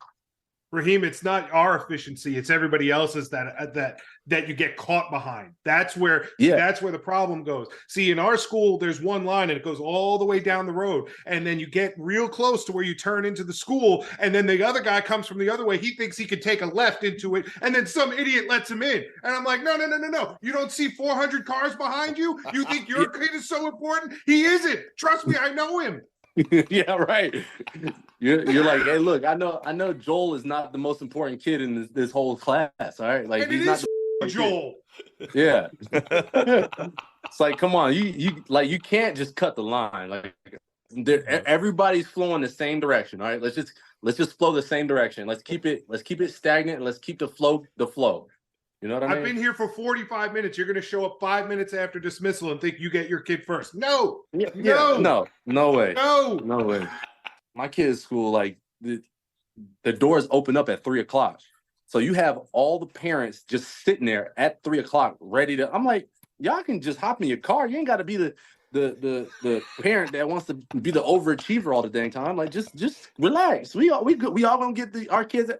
Raheem, it's not our efficiency; it's everybody else's that you get caught behind. That's where the problem goes. See, in our school, there's one line and it goes all the way down the road, and then you get real close to where you turn into the school, and then the other guy comes from the other way. He thinks he could take a left into it, and then some idiot lets him in. And I'm like, no. You don't see 400 cars behind you? You think your kid is so important? He isn't. Trust me, I know him. Yeah, right. You're like, hey, look, I know Joel is not the most important kid in this whole class. All right, like, and he's not Joel. Yeah. It's like, come on, you can't just cut the line. Like, everybody's flowing the same direction. All right, let's just flow the same direction. Let's keep it stagnant, and let's keep the flow. You know what I mean? I've been here for 45 minutes. You're going to show up 5 minutes after dismissal and think you get your kid first. No. No way. No way. My kid's school, like, the doors open up at 3:00. So you have all the parents just sitting there at 3:00 ready to. I'm like, y'all can just hop in your car. You ain't got to be the parent that wants to be the overachiever all the dang time. Like, just relax. We all gonna get our kids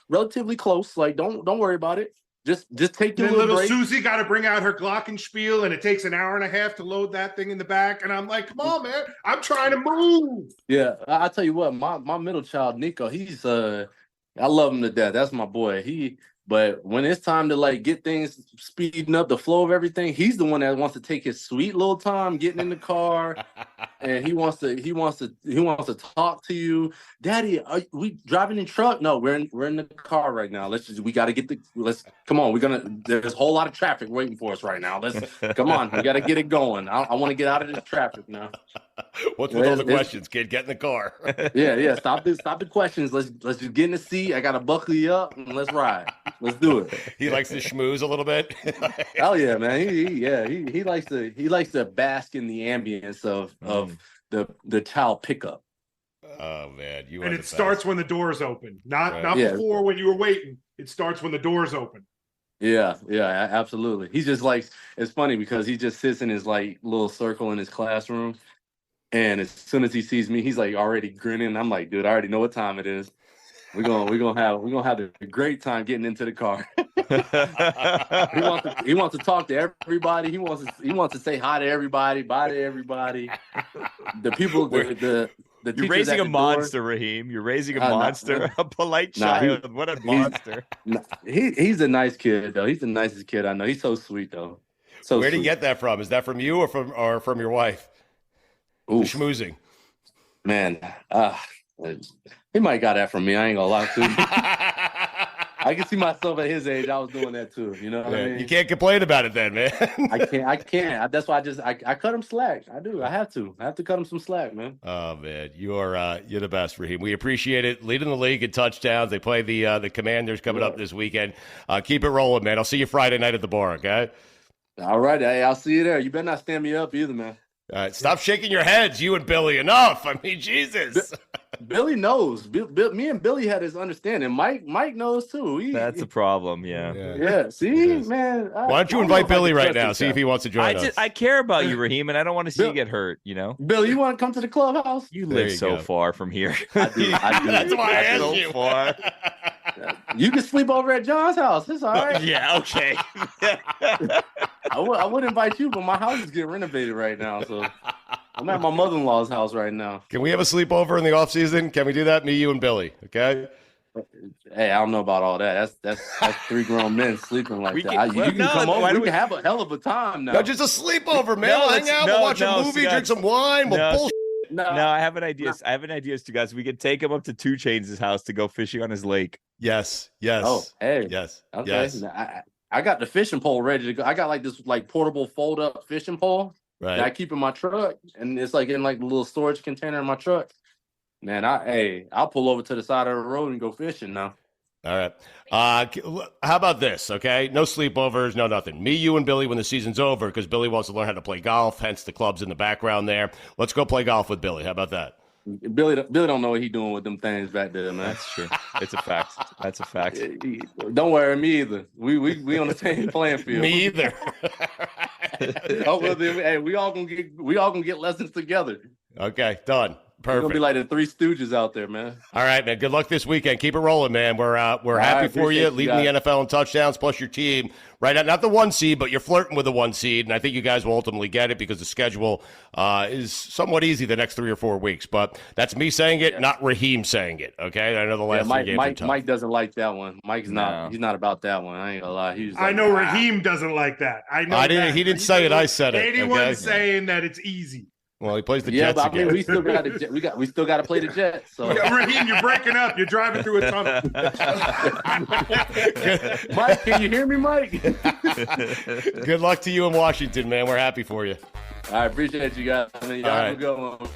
relatively close. Like, don't worry about it. Just take your little break. Susie got to bring out her glockenspiel, and it takes an hour and a half to load that thing in the back. And I'm like, come on, man, I'm trying to move. Yeah, I tell you what, my middle child Nico, he's I love him to death. That's my boy. But when it's time to, like, get things speeding up the flow of everything, he's the one that wants to take his sweet little time getting in the car, and he wants to talk to you. Daddy, are we driving in truck? No, we're in the car right now. Come on. There's a whole lot of traffic waiting for us right now. Come on. We got to get it going. I want to get out of this traffic now. What's with all the questions, kid? Get in the car. Yeah. Stop the questions. Let's just get in the seat. I got to buckle you up and let's ride. Let's do it. He likes to schmooze a little bit. Hell yeah, man. He likes to bask in the ambience of the child pickup. Oh man, and it starts when the doors open, not before when you were waiting. It starts when the doors open. Yeah, absolutely. He just likes. It's funny because he just sits in his, like, little circle in his classroom, and as soon as he sees me, he's like already grinning. I'm like, dude, I already know what time it is. We're gonna have a great time getting into the car. He wants to talk to everybody. He wants to say hi to everybody, bye to everybody. The people, the You're raising a monster, Raheem. You're raising a monster, a polite child. What a monster. He's a nice kid, though. He's the nicest kid I know. He's so sweet, though. So where did you get that from? Is that from you or from your wife? Schmoozing. Man, he might got that from me. I ain't gonna lie to you. I can see myself at his age. I was doing that too. You know what I mean? You can't complain about it then, man. I can't. That's why I cut him slack. I do. I have to cut him some slack, man. Oh man, you're the best, Raheem. We appreciate it. Leading the league in touchdowns. They play the Commanders coming up this weekend. Keep it rolling, man. I'll see you Friday night at the bar. Okay. All right. Hey, I'll see you there. You better not stand me up either, man. All right, stop shaking your heads, you and Billy. Enough. I mean, Jesus. Billy knows. Me and Billy had his understanding. Mike knows too. That's a problem. Yeah. Yeah. See, man. Why don't you invite Billy right now? See if he wants to join us. I care about you, Raheem, and I don't want to see you get hurt. You know, Bill, you want to come to the clubhouse? You live so far from here. I do. That's why I asked you. Far. You can sleep over at John's house. It's all right. Yeah. Okay. I would invite you, but my house is getting renovated right now, so I'm at my mother-in-law's house right now. Can we have a sleepover in the off season? Can we do that? Me, you, and Billy. Okay. Hey, I don't know about all that. That's three grown men sleeping like that. You can come over. We can have a hell of a time now. No, just a sleepover, man. We'll hang out. We'll watch a movie, drink some wine. We'll bullshit. No, I have an idea. I have an idea, Stu Gotz. We could take him up to 2 Chainz' house to go fishing on his lake. Yes. Oh, hey. Yes. Okay. Yes. I got the fishing pole ready to go. I got like this portable fold up fishing pole that I keep in my truck, and it's like in like the little storage container in my truck. Man, I'll pull over to the side of the road and go fishing now. All right. How about this? Okay, no sleepovers, no nothing. Me, you, and Billy when the season's over, because Billy wants to learn how to play golf. Hence the club's in the background there. Let's go play golf with Billy. How about that? Billy don't know what he's doing with them things back there, man. That's true. It's a fact. That's a fact. Don't worry, me either. We on the same playing field. Me either. Oh well, then, hey, we all gonna get lessons together. Okay, done. We're gonna be like the Three Stooges out there, man. All right, man. Good luck this weekend. Keep it rolling, man. We're happy for you, leading the NFL in touchdowns, plus your team right now. Not the 1 seed, but you're flirting with the 1 seed, and I think you guys will ultimately get it because the schedule is somewhat easy the next 3 or 4 weeks. But that's me saying it, not Raheem saying it. Okay, I know the last 3 games are tough. Mike doesn't like that one. Mike's not. He's not about that one. I ain't gonna lie. I know Raheem doesn't like that. I know. He didn't say it. I said it. Anyone's saying that it's easy. Well, he plays the Jets but again. We still got we still got to play the Jets. So Raheem, you're breaking up. You're driving through a tunnel. Mike, can you hear me, Mike? Good luck to you in Washington, man. We're happy for you. I appreciate you guys. Y'all have a good one.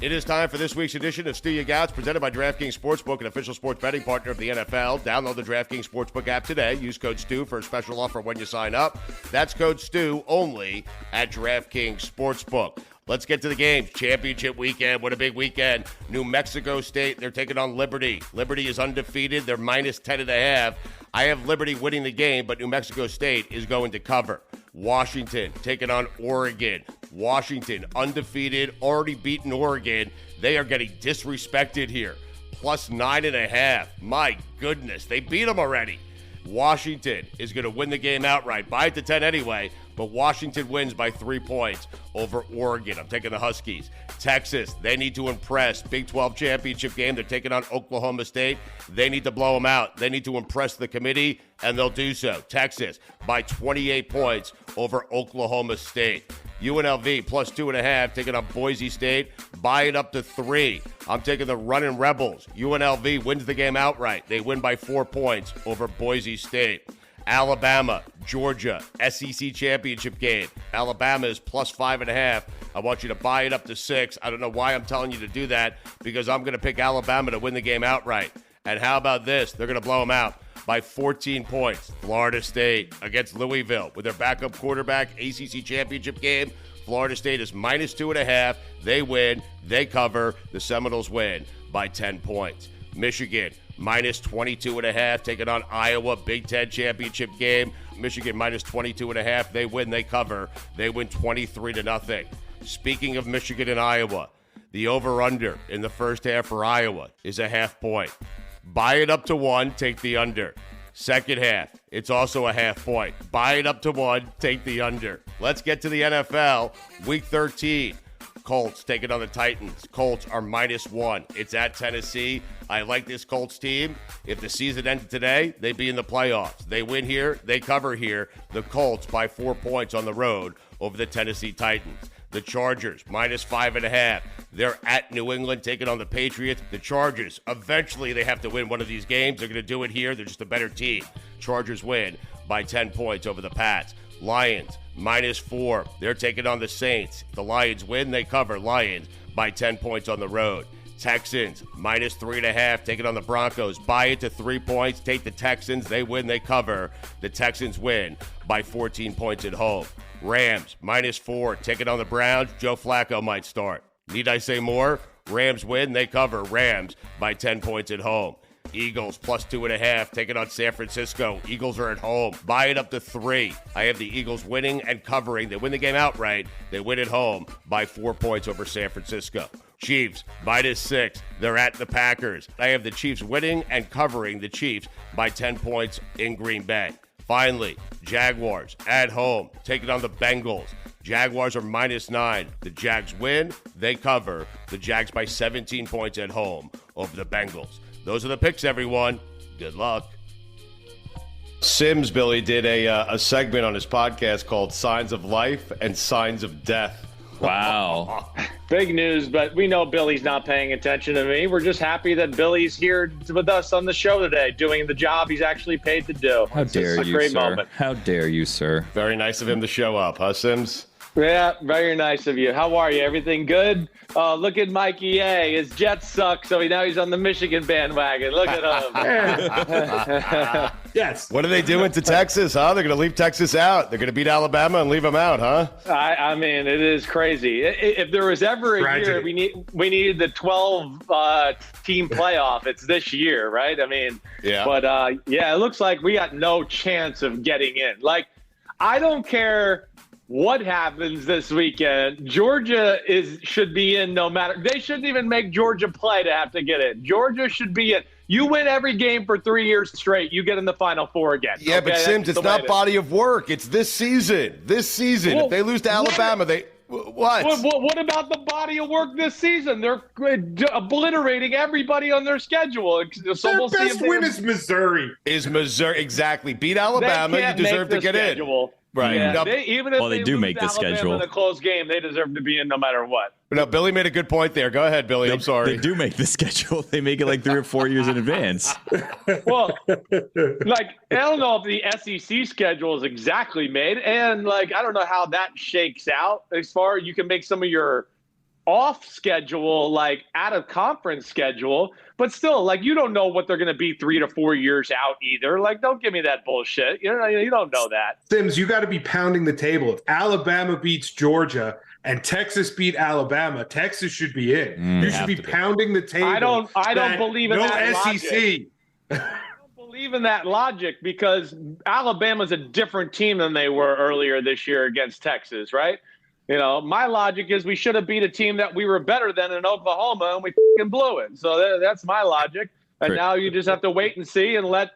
It is time for this week's edition of Stu Ya Gotz, presented by DraftKings Sportsbook, an official sports betting partner of the NFL. Download the DraftKings Sportsbook app today. Use code STU for a special offer when you sign up. That's code STU only at DraftKings Sportsbook. Let's get to the games. Championship weekend. What a big weekend. New Mexico State, they're taking on Liberty. Liberty is undefeated. They're minus 10.5. I have Liberty winning the game, but New Mexico State is going to cover. Washington taking on Oregon. Washington, undefeated, already beaten Oregon. They are getting disrespected here. Plus 9.5. My goodness, they beat them already. Washington is going to win the game outright. Buy it to 10 anyway, but Washington wins by 3 points over Oregon. I'm taking the Huskies. Texas, they need to impress. Big 12 championship game. They're taking on Oklahoma State. They need to blow them out. They need to impress the committee, and they'll do so. Texas by 28 points over Oklahoma State. UNLV plus 2.5, taking on Boise State. Buy it up to 3. I'm taking the Running Rebels. UNLV wins the game outright. They win by 4 points over Boise State. Alabama, Georgia, SEC championship game. Alabama is plus 5.5. I want you to buy it up to 6. I don't know why I'm telling you to do that, because I'm going to pick Alabama to win the game outright. And how about this? They're going to blow them out by 14 points. Florida State against Louisville with their backup quarterback, ACC championship game. Florida State is minus 2.5. They win. They cover. The Seminoles win by 10 points. Michigan minus 22.5, taking on Iowa, Big Ten championship game. Michigan minus 22.5. They win. They cover. They win 23-0. Speaking of Michigan and Iowa, the over-under in the first half for Iowa is a half point. Buy it up to 1, take the under. Second half, it's also a half point. Buy it up to 1, take the under. Let's get to the NFL. Week 13, Colts taking on the Titans. Colts are minus 1. It's at Tennessee. I like this Colts team. If the season ended today, they'd be in the playoffs. They win here, they cover here. The Colts by 4 points on the road over the Tennessee Titans. The Chargers, minus 5.5. They're at New England, taking on the Patriots. The Chargers, eventually they have to win one of these games. They're going to do it here. They're just a better team. Chargers win by 10 points over the Pats. Lions, minus 4. They're taking on the Saints. The Lions win. They cover. Lions by 10 points on the road. Texans, minus 3.5, taking on the Broncos. Buy it to 3 points. Take the Texans. They win. They cover. The Texans win by 14 points at home. Rams, minus 4, taking on the Browns. Joe Flacco might start. Need I say more? Rams win. They cover. Rams by 10 points at home. Eagles, plus 2.5, taking on San Francisco. Eagles are at home. Buy it up to 3. I have the Eagles winning and covering. They win the game outright. They win at home by 4 points over San Francisco. Chiefs, minus 6. They're at the Packers. I have the Chiefs winning and covering the Chiefs by 10 points in Green Bay. Finally, Jaguars at home, taking on the Bengals. Jaguars are minus 9. The Jags win. They cover. The Jags by 17 points at home over the Bengals. Those are the picks, everyone. Good luck. Sims, Billy, did a segment on his podcast called Signs of Life and Signs of Death. Wow. Big news, but we know Billy's not paying attention to me. We're just happy that Billy's here with us on the show today, doing the job he's actually paid to do. How dare you, sir? Moment. How dare you, sir? Very nice of him to show up, huh, Sims? Yeah, very nice of you. How are you? Everything good? Look at Mikey A. His Jets suck, so now he's on the Michigan bandwagon. Look at him. Yes. What are they doing to Texas, huh? They're going to leave Texas out. They're going to beat Alabama and leave them out, huh? I mean, it is crazy. If there was ever a year we needed the 12-team playoff, it's this year, right? I mean, yeah. But, yeah, it looks like we got no chance of getting in. Like, I don't care what happens this weekend. Georgia should be in no matter. They shouldn't even make Georgia play to have to get in. Georgia should be in. You win every game for 3 years straight, you get in the Final Four again. Yeah, okay? But Sims, it's not body of work. It's this season. Well, if they lose to Alabama, What about the body of work this season? They're obliterating everybody on their schedule. So their best win is Missouri. Exactly. Beat Alabama, you deserve to get in. Right. Yeah, even if they do make the schedule in a close game, they deserve to be in no matter what. No, Billy made a good point there. Go ahead, Billy. I'm sorry. They do make the schedule. They make it like 3 or 4 years in advance. Well, I don't know if the SEC schedule is exactly made, and I don't know how that shakes out as far as you can make some of your off schedule, out of conference schedule, but still, you don't know what they're going to be 3 to 4 years out either. Don't give me that bullshit. You don't know that. Sims, you got to be pounding the table. If Alabama beats Georgia and Texas beat Alabama, Texas should be in. You should be pounding the table. I don't believe in that SEC. Logic. I don't believe in that logic because Alabama's a different team than they were earlier this year against Texas, right? My logic is we should have beat a team that we were better than in Oklahoma, and we fucking blew it. So that's my logic. And now you just have to wait and see and let,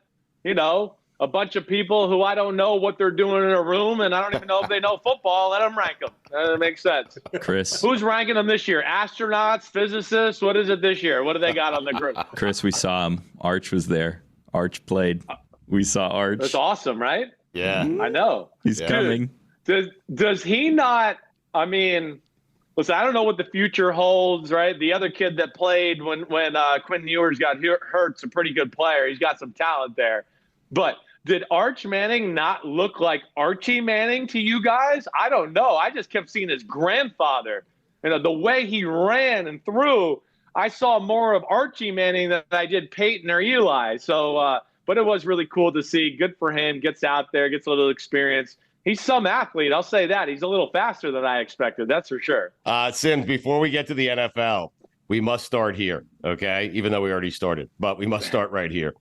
a bunch of people who I don't know what they're doing in a room, and I don't even know if they know football, let them rank them. That makes sense. Chris. Who's ranking them this year? Astronauts, physicists? What is it this year? What do they got on the group? Chris, we saw him. Arch was there. Arch played. We saw Arch. That's awesome, right? Yeah. I know. He's coming. Does he not – listen, I don't know what the future holds, right? The other kid that played when Quinn Ewers got hurt's a pretty good player. He's got some talent there. But did Arch Manning not look like Archie Manning to you guys? I don't know. I just kept seeing his grandfather. The way he ran and threw, I saw more of Archie Manning than I did Peyton or Eli. So, but it was really cool to see. Good for him. Gets out there, gets a little experience. He's some athlete, I'll say that. He's a little faster than I expected, that's for sure. Sims, before we get to the NFL, we must start here, okay? Even though we already started, but we must start right here.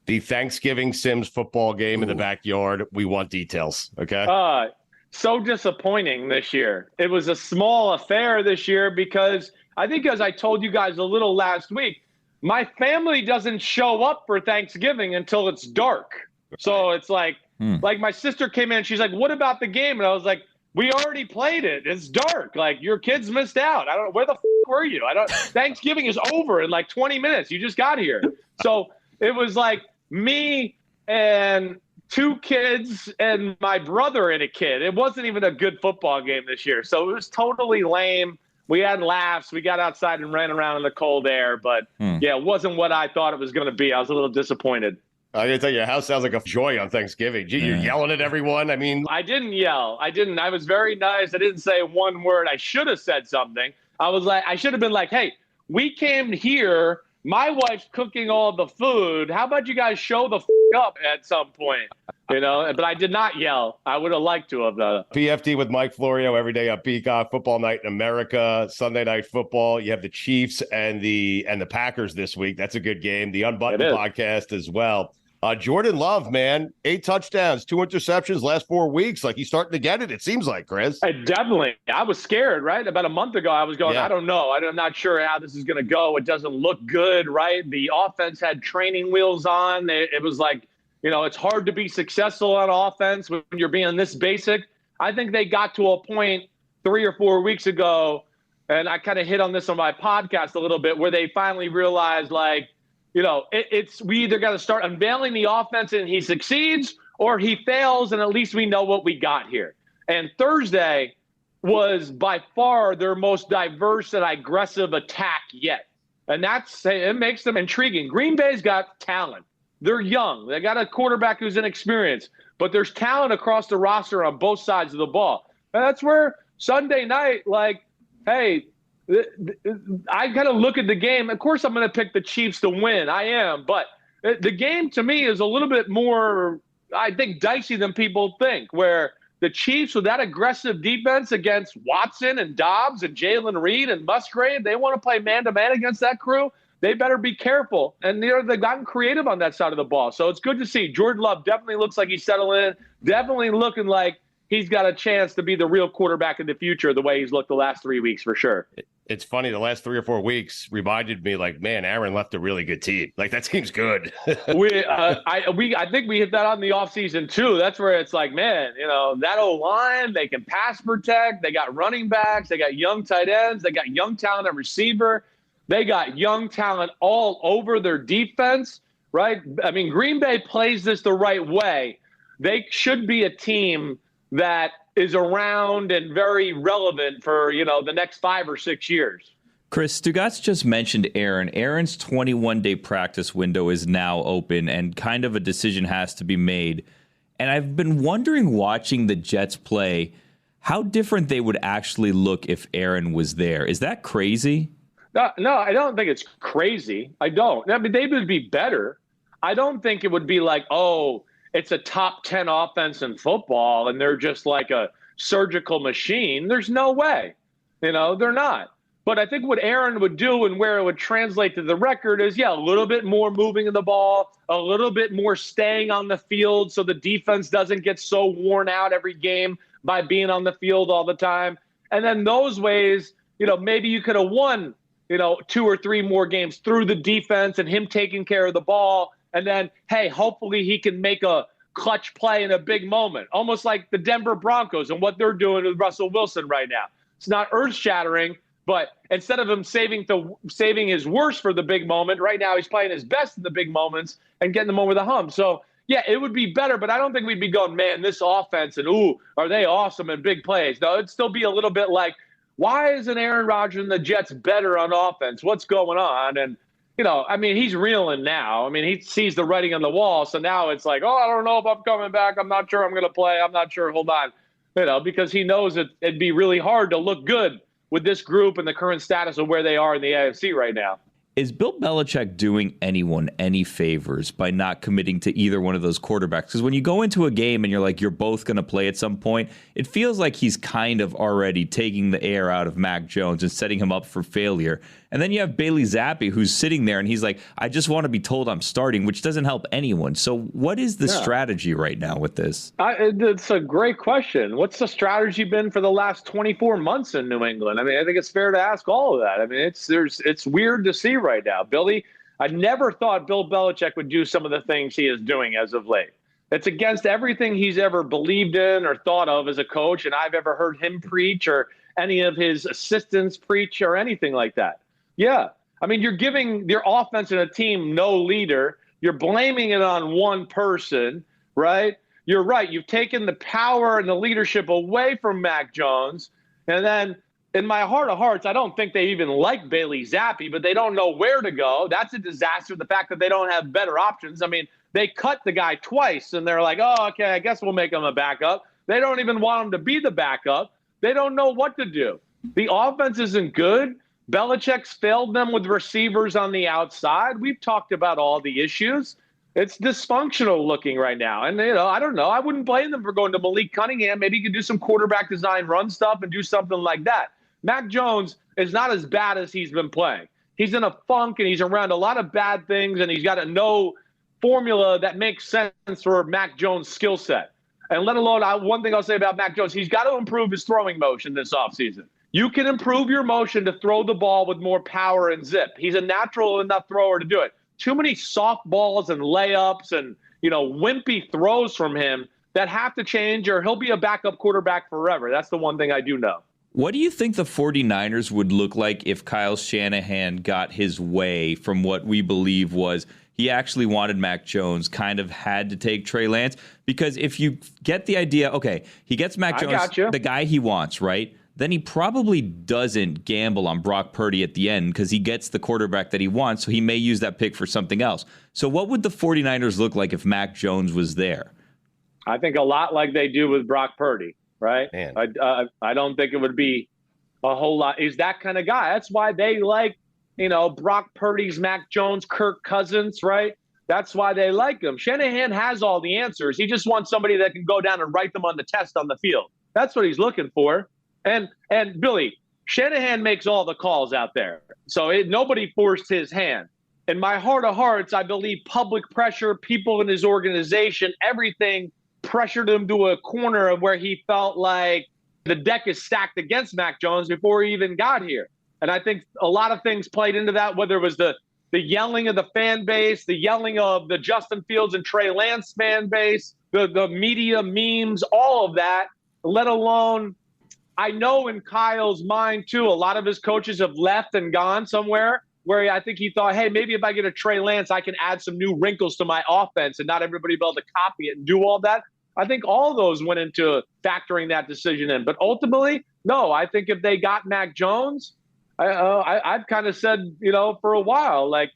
The Thanksgiving Sims football game in the backyard, we want details, okay? So disappointing this year. It was a small affair this year because I think, as I told you guys a little last week, my family doesn't show up for Thanksgiving until it's dark. So it's like my sister came in, she's like, what about the game? And I was like, we already played it. It's dark. Your kids missed out. Where the were you? Thanksgiving is over in 20 minutes. You just got here. So it was me and 2 kids and my brother and a kid. It wasn't even a good football game this year. So it was totally lame. We had laughs. We got outside and ran around in the cold air. But yeah, it wasn't what I thought it was going to be. I was a little disappointed. I gotta tell you, your house sounds like a joy on Thanksgiving. Gee, you're yelling at everyone. I didn't yell. I was very nice. I didn't say one word. I should have said something. I should have been like, hey, we came here. My wife's cooking all the food. How about you guys show the up at some point? But I did not yell. I would have liked to have done. PFT with Mike Florio every day on Peacock. Football Night in America, Sunday Night Football. You have the Chiefs and the Packers this week. That's a good game. The Unbuttoned podcast as well. Jordan Love, man, 8 touchdowns, 2 interceptions last 4 weeks. He's starting to get it, it seems like, Chris. Definitely. I was scared, right? About a month ago, I was going, I don't know. I'm not sure how this is going to go. It doesn't look good, right? The offense had training wheels on. It was it's hard to be successful on offense when you're being this basic. I think they got to a point 3 or 4 weeks ago, and I kind of hit on this on my podcast a little bit, where they finally realized, we either got to start unveiling the offense and he succeeds, or he fails, and at least we know what we got here. And Thursday was by far their most diverse and aggressive attack yet. And it makes them intriguing. Green Bay's got talent. They're young. They got a quarterback who's inexperienced, but there's talent across the roster on both sides of the ball. And that's where Sunday night, hey, I kind of look at the game. Of course, I'm going to pick the Chiefs to win. I am. But the game, to me, is a little bit more, I think, dicey than people think, where the Chiefs, with that aggressive defense against Watson and Dobbs and Jalen Reed and Musgrave, they want to play man-to-man against that crew. They better be careful. And they've gotten creative on that side of the ball. So it's good to see. Jordan Love definitely looks like he's settling in, definitely looking like he's got a chance to be the real quarterback in the future the way he's looked the last 3 weeks for sure. It's funny. The last 3 or 4 weeks reminded me, like, man, Aaron left a really good team. Like, that team's good. I think we hit that on the offseason too. That's where it's like, man, that O-line, they can pass protect. They got running backs. They got young tight ends. They got young talent at receiver. They got young talent all over their defense, right? I mean, Green Bay plays this the right way. They should be a team that is around and very relevant for, the next 5 or 6 years. Chris, Stugotz just mentioned Aaron. Aaron's 21-day practice window is now open, and kind of a decision has to be made. And I've been wondering, watching the Jets play, how different they would actually look if Aaron was there. Is that crazy? No, I don't think it's crazy. I don't. I mean, they would be better. I don't think it would be like, oh, it's a top 10 offense in football and they're just like a surgical machine. There's no way. They're not. But I think what Aaron would do and where it would translate to the record is, a little bit more moving of the ball, a little bit more staying on the field so the defense doesn't get so worn out every game by being on the field all the time. And then those ways, maybe you could have won, 2 or 3 more games through the defense and him taking care of the ball. And then, hey, hopefully he can make a clutch play in a big moment, almost like the Denver Broncos and what they're doing with Russell Wilson right now. It's not earth-shattering, but instead of him saving his worst for the big moment, right now he's playing his best in the big moments and getting them over the hump. So, it would be better, but I don't think we'd be going, man, this offense and, ooh, are they awesome in big plays? No, it'd still be a little bit like, why isn't Aaron Rodgers and the Jets better on offense? What's going on? And, he's reeling now. He sees the writing on the wall. So now it's like, I don't know if I'm coming back. I'm not sure I'm going to play. I'm not sure. Hold on. Because he knows it'd be really hard to look good with this group and the current status of where they are in the AFC right now. Is Bill Belichick doing anyone any favors by not committing to either one of those quarterbacks? Because when you go into a game and you're like, you're both going to play at some point, it feels like he's kind of already taking the air out of Mac Jones and setting him up for failure. And then you have Bailey Zappi, who's sitting there and he's like, I just want to be told I'm starting, which doesn't help anyone. So what is the strategy right now with this? It's a great question. What's the strategy been for the last 24 months in New England? I think it's fair to ask all of that. It's weird to see right now. Billy, I never thought Bill Belichick would do some of the things he is doing as of late. It's against everything he's ever believed in or thought of as a coach, and I've ever heard him preach or any of his assistants preach or anything like that. Yeah. You're giving your offense and a team no leader. You're blaming it on one person, right? You're right. You've taken the power and the leadership away from Mac Jones. And then in my heart of hearts, I don't think they even like Bailey Zappi, but they don't know where to go. That's a disaster. The fact that they don't have better options. They cut the guy twice and they're like, oh, okay, I guess we'll make him a backup. They don't even want him to be the backup. They don't know what to do. The offense isn't good. Belichick's failed them with receivers on the outside. We've talked about all the issues. It's dysfunctional looking right now. And, I don't know. I wouldn't blame them for going to Malik Cunningham. Maybe he could do some quarterback design run stuff and do something like that. Mac Jones is not as bad as he's been playing. He's in a funk and he's around a lot of bad things and he's got a no formula that makes sense for Mac Jones' skill set. And let alone, one thing I'll say about Mac Jones, he's got to improve his throwing motion this offseason. You can improve your motion to throw the ball with more power and zip. He's a natural enough thrower to do it. Too many soft balls and layups and, wimpy throws from him that have to change or he'll be a backup quarterback forever. That's the one thing I do know. What do you think the 49ers would look like if Kyle Shanahan got his way from what we believe was he actually wanted Mac Jones, kind of had to take Trey Lance? Because if you get the idea, okay, he gets Mac Jones, the guy he wants, right? Then he probably doesn't gamble on Brock Purdy at the end because he gets the quarterback that he wants, so he may use that pick for something else. So what would the 49ers look like if Mac Jones was there? I think a lot like they do with Brock Purdy, right? I don't think it would be a whole lot. He's that kind of guy. That's why they like, Brock Purdy's Mac Jones, Kirk Cousins, right? That's why they like him. Shanahan has all the answers. He just wants somebody that can go down and write them on the test on the field. That's what he's looking for. And Billy, Shanahan makes all the calls out there. So nobody forced his hand. In my heart of hearts, I believe public pressure, people in his organization, everything pressured him to a corner of where he felt like the deck is stacked against Mac Jones before he even got here. And I think a lot of things played into that, whether it was the yelling of the fan base, the yelling of the Justin Fields and Trey Lance fan base, the media memes, all of that, let alone, I know in Kyle's mind too, a lot of his coaches have left and gone somewhere where I think he thought, hey, maybe if I get a Trey Lance, I can add some new wrinkles to my offense and not everybody be able to copy it and do all that. I think all those went into factoring that decision in. But ultimately, no, I think if they got Mac Jones, I've kind of said, for a while, like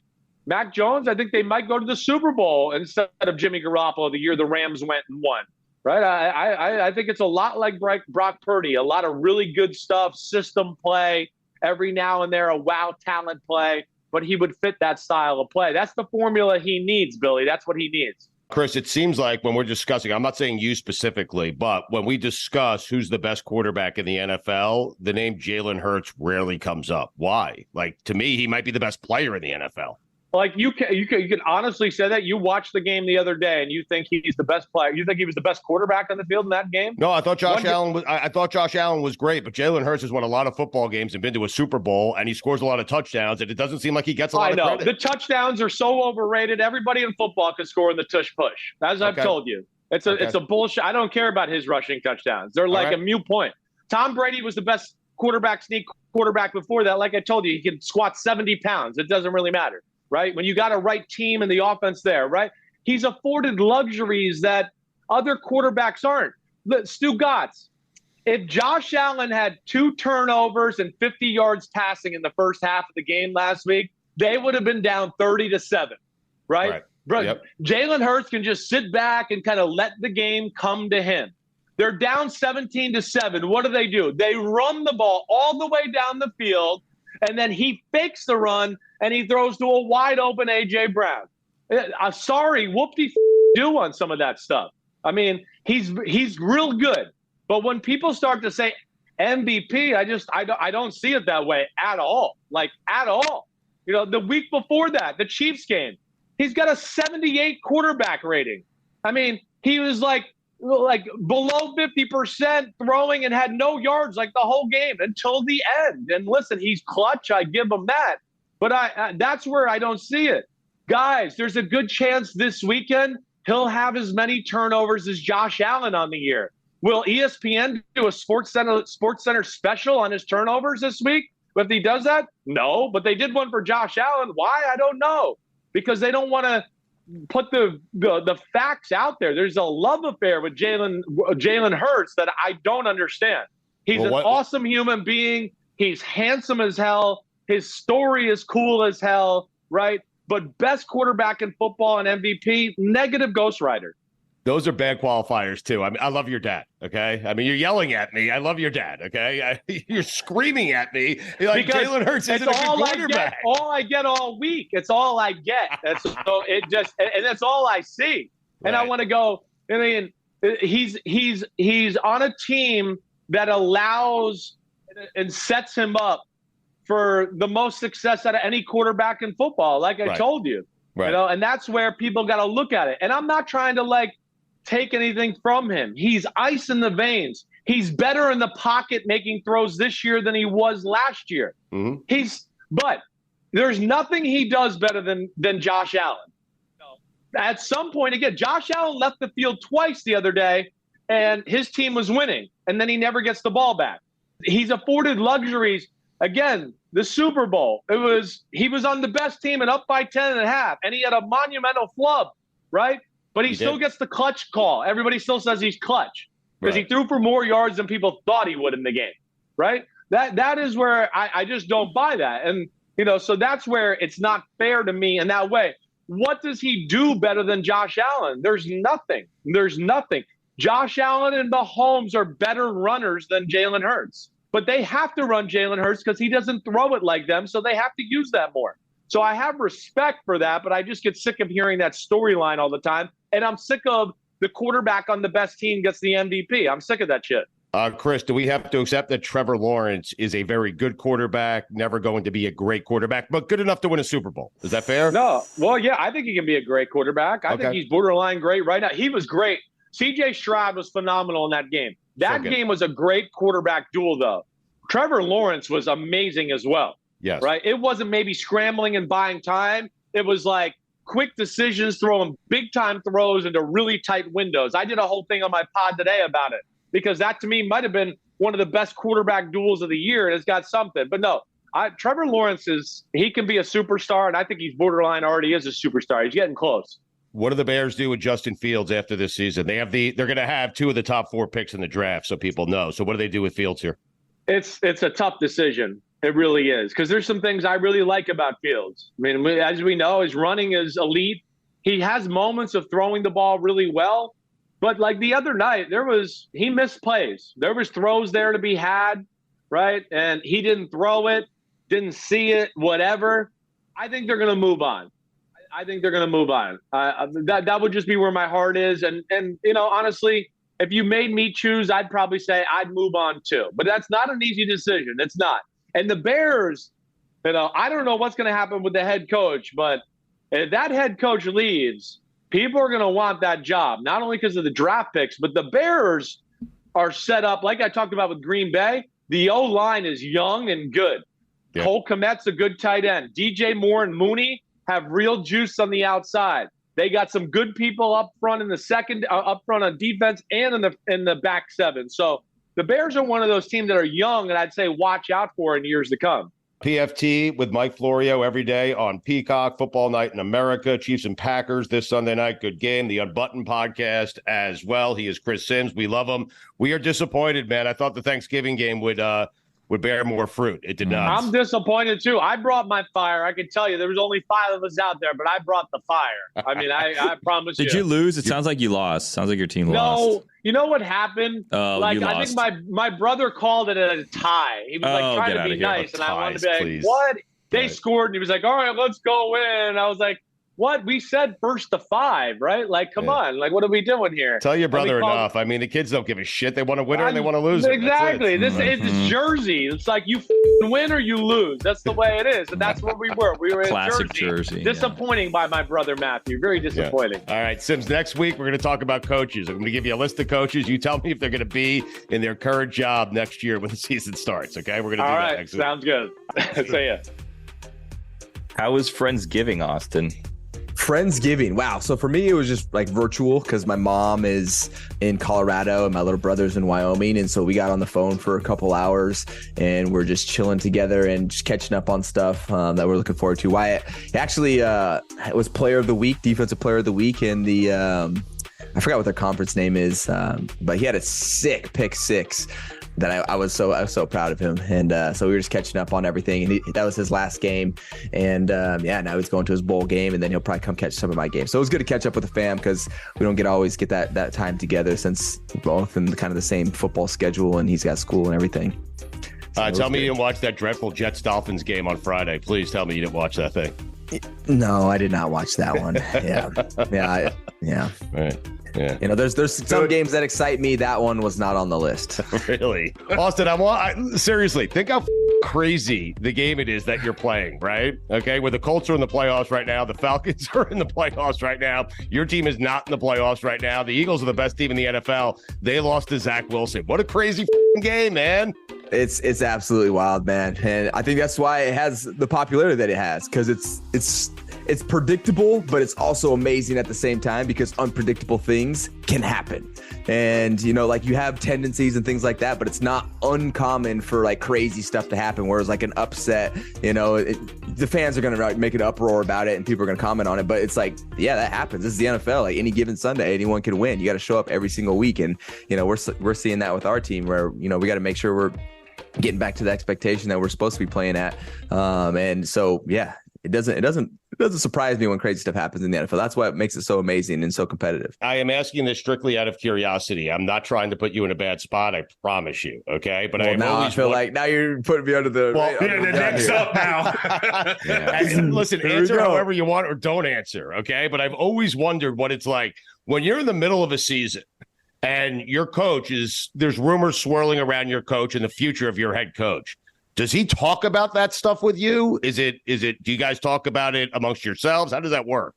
Mac Jones, I think they might go to the Super Bowl instead of Jimmy Garoppolo the year the Rams went and won. Right? I think it's a lot like Brock Purdy, a lot of really good stuff, system play, every now and there a wow talent play, but he would fit that style of play. That's the formula he needs, Billy. That's what he needs. Chris, it seems like when we're discussing, I'm not saying you specifically, but when we discuss who's the best quarterback in the NFL, the name Jalen Hurts rarely comes up. Why? Like, to me, he might be the best player in the NFL. Like you can honestly say that. You watched the game the other day and you think he's the best player. You think he was the best quarterback on the field in that game? No, I thought Josh Allen was great, but Jalen Hurts has won a lot of football games and been to a Super Bowl, and he scores a lot of touchdowns, and it doesn't seem like he gets a lot of credit. The touchdowns are so overrated. Everybody in football can score in the tush push. As I've told you. It's a bullshit. I don't care about his rushing touchdowns. They're like a mute point. Tom Brady was the best sneak quarterback before that. Like I told you, he can squat 70 pounds. It doesn't really matter. Right? When you got a right team and the offense there, right? He's afforded luxuries that other quarterbacks aren't. Stugotz, if Josh Allen had 2 turnovers and 50 yards passing in the first half of the game last week, they would have been down 30-7, right? Yep. Jalen Hurts can just sit back and kind of let the game come to him. They're down 17-7. What do? They run the ball all the way down the field, and then he fakes the run, and he throws to a wide-open A.J. Brown. Sorry, whoop-de-do on some of that stuff. I mean, he's real good. But when people start to say MVP, I don't see it that way at all. Like, at all. The week before that, the Chiefs game, he's got a 78 quarterback rating. I mean, he was like below 50% throwing and had no yards like the whole game until the end. And listen, he's clutch. I give him that. But that's where I don't see it. Guys, there's a good chance this weekend he'll have as many turnovers as Josh Allen on the year. Will ESPN do a Sports Center special on his turnovers this week? If he does that? No, but they did one for Josh Allen. Why? I don't know. Because they don't want to put the facts out there. There's a love affair with Jalen Hurts that I don't understand. He's an awesome human being. He's handsome as hell. His story is cool as hell, right? But best quarterback in football and MVP, negative ghostwriter. Those are bad qualifiers, too. I mean, I love your dad, okay? I mean, you're yelling at me. I love your dad, okay? You're screaming at me. Like, Jalen Hurts isn't a good quarterback. All I get all week. It's all I get. And that's all I see. Right. And I want to go, I mean, he's on a team that allows and sets him up for the most success out of any quarterback in football, like I told you. Right. And that's where people got to look at it. And I'm not trying to take anything from him. He's ice in the veins. He's better in the pocket making throws this year than he was last year. Mm-hmm. But there's nothing he does better than Josh Allen. At some point, again, Josh Allen left the field twice the other day, and his team was winning, and then he never gets the ball back. He's afforded luxuries. Again, the Super Bowl, he was on the best team and up by 10.5, and he had a monumental flub, right? But he still gets the clutch call. Everybody still says he's clutch because he threw for more yards than people thought he would in the game, right? That is where I just don't buy that. And, so that's where it's not fair to me in that way. What does he do better than Josh Allen? There's nothing. Josh Allen and Mahomes are better runners than Jalen Hurts. But they have to run Jalen Hurts because he doesn't throw it like them, so they have to use that more. So I have respect for that, but I just get sick of hearing that storyline all the time. And I'm sick of the quarterback on the best team gets the MVP. I'm sick of that shit. Chris, do we have to accept that Trevor Lawrence is a very good quarterback, never going to be a great quarterback, but good enough to win a Super Bowl? Is that fair? No. Well, yeah, I think he can be a great quarterback. I think he's borderline great right now. He was great. C.J. Stroud was phenomenal in that game. That game was a great quarterback duel, though. Trevor Lawrence was amazing as well. Yes. Right? It wasn't maybe scrambling and buying time. It was like quick decisions, throwing big-time throws into really tight windows. I did a whole thing on my pod today about it because that, to me, might have been one of the best quarterback duels of the year, and it's got something. But no, Trevor Lawrence he can be a superstar, and I think he's borderline already is a superstar. He's getting close. What do the Bears do with Justin Fields after this season? They're going to have 2 of the top 4 picks in the draft, so people know. So what do they do with Fields here? It's a tough decision. It really is, because there's some things I really like about Fields. I mean, as we know, his running is elite. He has moments of throwing the ball really well, but like the other night, he missed plays. There was throws there to be had, right? And he didn't throw it, didn't see it, whatever. I think they're going to move on. That would just be where my heart is. And honestly, if you made me choose, I'd probably say I'd move on too. But that's not an easy decision. It's not. And the Bears, I don't know what's going to happen with the head coach, but if that head coach leaves, people are going to want that job, not only because of the draft picks, but the Bears are set up, like I talked about with Green Bay, the O-line is young and good. Yeah. Cole Kmet's a good tight end. DJ Moore and Mooney have real juice on the outside. They got some good people up front in the second, up front on defense and in the back seven. So the Bears are one of those teams that are young, and I'd say watch out for in years to come. PFT with Mike Florio every day on Peacock, Football Night in America, Chiefs and Packers this Sunday night. Good game. The Unbuttoned podcast as well. He is Chris Sims. We love him. We are disappointed, man. I thought the Thanksgiving game would bear more fruit. It did not. I'm disappointed too. I brought my fire. I can tell you there was only 5 of us out there, but I brought the fire. I mean, I promise you. Did you lose? It sounds like you lost. Sounds like your team lost. No, you know what happened? I think my brother called it a tie. He was trying to be nice, and I wanted to be like, what? They scored, and he was like, all right, let's go in. And I was like, what? We said first to 5, right? Like, come on. Like, what are we doing here? Tell your brother enough. I mean, the kids don't give a shit. They want to win or they want to lose. Exactly. It's Jersey. It's like you win or you lose. That's the way it is. And that's what we were. We were classic in Jersey. Disappointing by my brother, Matthew. Very disappointing. Yeah. All right, Sims, next week we're going to talk about coaches. I'm going to give you a list of coaches. You tell me if they're going to be in their current job next year when the season starts, okay? We're going to do that next week. Sounds good. See ya. How was Friendsgiving, Austin? Friendsgiving. Wow. So for me, it was just like virtual because my mom is in Colorado and my little brother's in Wyoming. And so we got on the phone for a couple hours and we're just chilling together and just catching up on stuff that we're looking forward to. Wyatt actually was player of the week, defensive player of the week in the I forgot what their conference name is, but he had a sick pick 6 that I was so proud of him. And so we were just catching up on everything. And that was his last game. And now he's going to his bowl game, and then he'll probably come catch some of my games. So it was good to catch up with the fam because we don't always get that time together since we're both in kind of the same football schedule and he's got school and everything. So tell me you didn't watch that dreadful Jets-Dolphins game on Friday. Please tell me you didn't watch that thing. No, I did not watch that one. Yeah. Right. Yeah. There's some games that excite me. That one was not on the list. Really? Austin, seriously, think how crazy the game it is that you're playing, right? Okay, where the Colts are in the playoffs right now. The Falcons are in the playoffs right now. Your team is not in the playoffs right now. The Eagles are the best team in the NFL. They lost to Zach Wilson. What a crazy game, man. It's absolutely wild, man. And I think that's why it has the popularity that it has, because it's predictable, but it's also amazing at the same time because unpredictable things can happen. And, like you have tendencies and things like that, but it's not uncommon for like crazy stuff to happen. Whereas like an upset, the fans are going to make an uproar about it and people are going to comment on it. But it's like, yeah, that happens. This is the NFL. Like any given Sunday, anyone can win. You got to show up every single week. And, we're seeing that with our team where, we got to make sure we're getting back to the expectation that we're supposed to be playing at. And so, yeah, it doesn't surprise me when crazy stuff happens in the NFL. That's what makes it so amazing and so competitive. I am asking this strictly out of curiosity. I'm not trying to put you in a bad spot. I promise you. Okay. But I feel like now you're putting me under the, the next up now. Listen, answer however you want or don't answer. Okay. But I've always wondered what it's like when you're in the middle of a season and your coach there's rumors swirling around your coach and the future of your head coach. Does he talk about that stuff with you? Do you guys talk about it amongst yourselves? How does that work?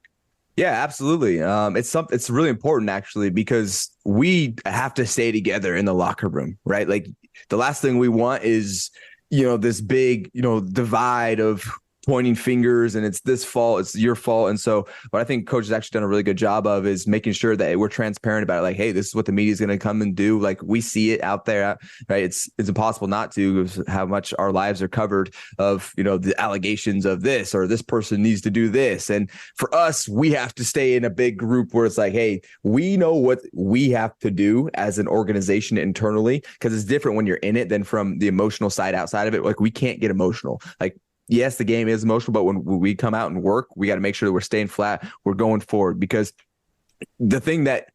Yeah, absolutely. It's really important actually, because we have to stay together in the locker room, right? Like the last thing we want is, this big, divide of pointing fingers and it's this fault, it's your fault. And so what I think coach has actually done a really good job of is making sure that we're transparent about it. Like, hey, this is what the media is going to come and do. Like we see it out there, right? It's impossible not to, how much our lives are covered of, the allegations of this or this person needs to do this. And for us, we have to stay in a big group where it's like, hey, we know what we have to do as an organization internally, because it's different when you're in it than from the emotional side outside of it. Like we can't get emotional. Like, yes, the game is emotional, but when we come out and work, we got to make sure that we're staying flat. We're going forward, because the thing that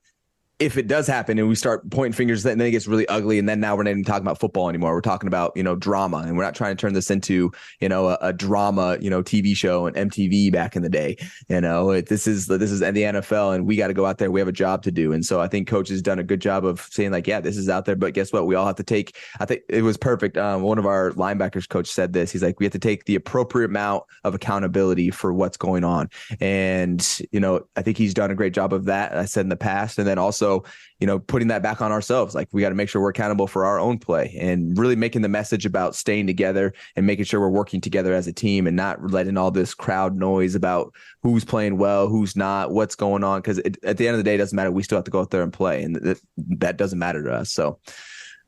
if it does happen and we start pointing fingers, then it gets really ugly. And then now we're not even talking about football anymore. We're talking about, drama, and we're not trying to turn this into, a drama, TV show and MTV back in the day. This is the NFL, and we got to go out there. We have a job to do. And so I think coach has done a good job of saying like, yeah, this is out there, but guess what? We all have to take, I think it was perfect. One of our linebackers coach said this, he's like, we have to take the appropriate amount of accountability for what's going on. And, I think he's done a great job of that. I said in the past, and then also, putting that back on ourselves. Like we got to make sure we're accountable for our own play, and really making the message about staying together and making sure we're working together as a team and not letting all this crowd noise about who's playing well, who's not, what's going on. Because at the end of the day, it doesn't matter. We still have to go out there and play, and that doesn't matter to us. So,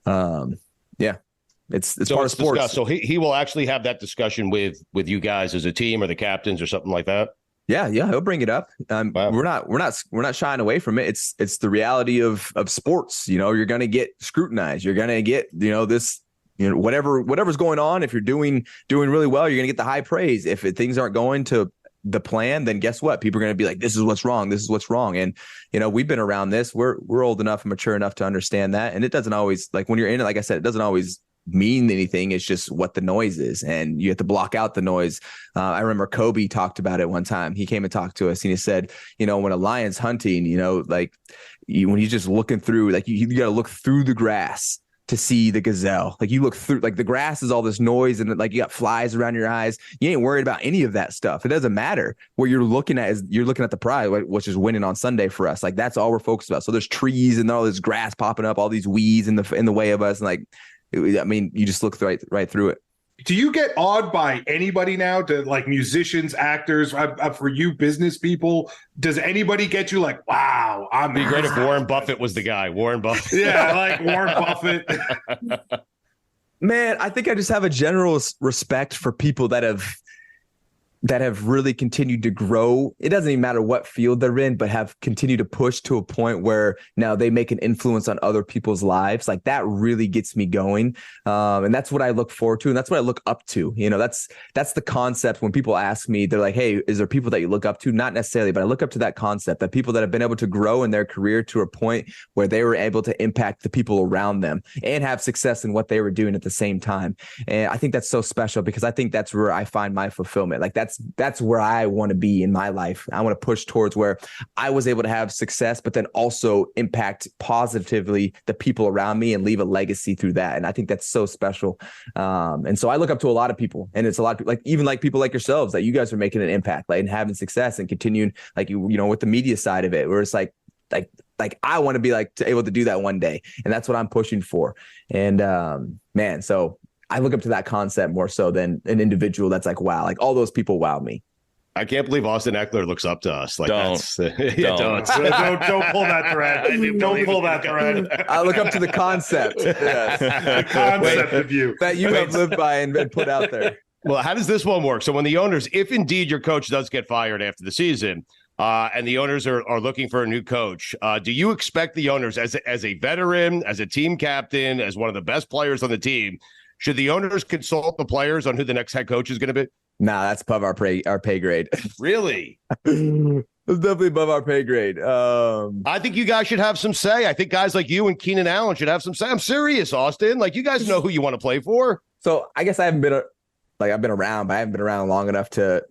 yeah. It's part of sports. Discussed. So he will actually have that discussion with you guys as a team or the captains or something like that. Yeah, he'll bring it up. Wow. We're not shying away from it. It's the reality of sports. You're going to get scrutinized. You're going to get this. Whatever's going on. If you're doing really well, you're going to get the high praise. If things aren't going to the plan, then guess what? People are going to be like, this is what's wrong. This is what's wrong. And we've been around this. We're old enough and mature enough to understand that. And it doesn't always, like when you're in it, like I said, it doesn't always mean anything. It's just what the noise is, and you have to block out the noise. I remember Kobe talked about it one time. He came and talked to us, and he said, when a lion's hunting, when he's just looking through, like you got to look through the grass to see the gazelle. Like you look through, like the grass is all this noise, and like you got flies around your eyes. You ain't worried about any of that stuff. It doesn't matter. What you're looking at is you're looking at the prize, which is winning on Sunday for us. Like that's all we're focused about. So there's trees and all this grass popping up, all these weeds in the way of us, and like, you just look right through it. Do you get awed by anybody now, to like musicians, actors, for you business people? Does anybody get you like, wow, It'd be great if Warren Buffett was the guy. Warren Buffett. Yeah, like Warren Buffett. Man, I think I just have a general respect for people that have really continued to grow. It doesn't even matter what field they're in, but have continued to push to a point where now they make an influence on other people's lives. Like that really gets me going. And that's what I look forward to. And that's what I look up to. That's the concept. When people ask me, they're like, hey, is there people that you look up to? Not necessarily, but I look up to that concept, that people that have been able to grow in their career to a point where they were able to impact the people around them and have success in what they were doing at the same time. And I think that's so special, because I think that's where I find my fulfillment. Like that's where I want to be in my life. I want to push towards where I was able to have success, but then also impact positively the people around me and leave a legacy through that. And I think that's so special. And so I look up to a lot of people, and it's a lot of people, like even like people like yourselves, that you guys are making an impact, like, and having success and continuing, like, with the media side of it, where it's like I want to be able to do that one day. And that's what I'm pushing for. And man, so I look up to that concept more so than an individual that's like, wow, like all those people wow me. I can't believe Austin Ekeler looks up to us. Like, don't pull that thread. Don't pull that thread. I look up to the concept. Yes. The concept of you that you have lived by and put out there. Well, how does this one work? So when the owners, if indeed your coach does get fired after the season, and the owners are looking for a new coach, do you expect the owners, as a veteran, as a team captain, as one of the best players on the team, should the owners consult the players on who the next head coach is going to be? Nah, that's above our pay grade. Really? It's definitely above our pay grade. I think you guys should have some say. I think guys like you and Keenan Allen should have some say. I'm serious, Austin. Like, you guys know who you want to play for. So I guess I haven't been I've been around, but I haven't been around long enough to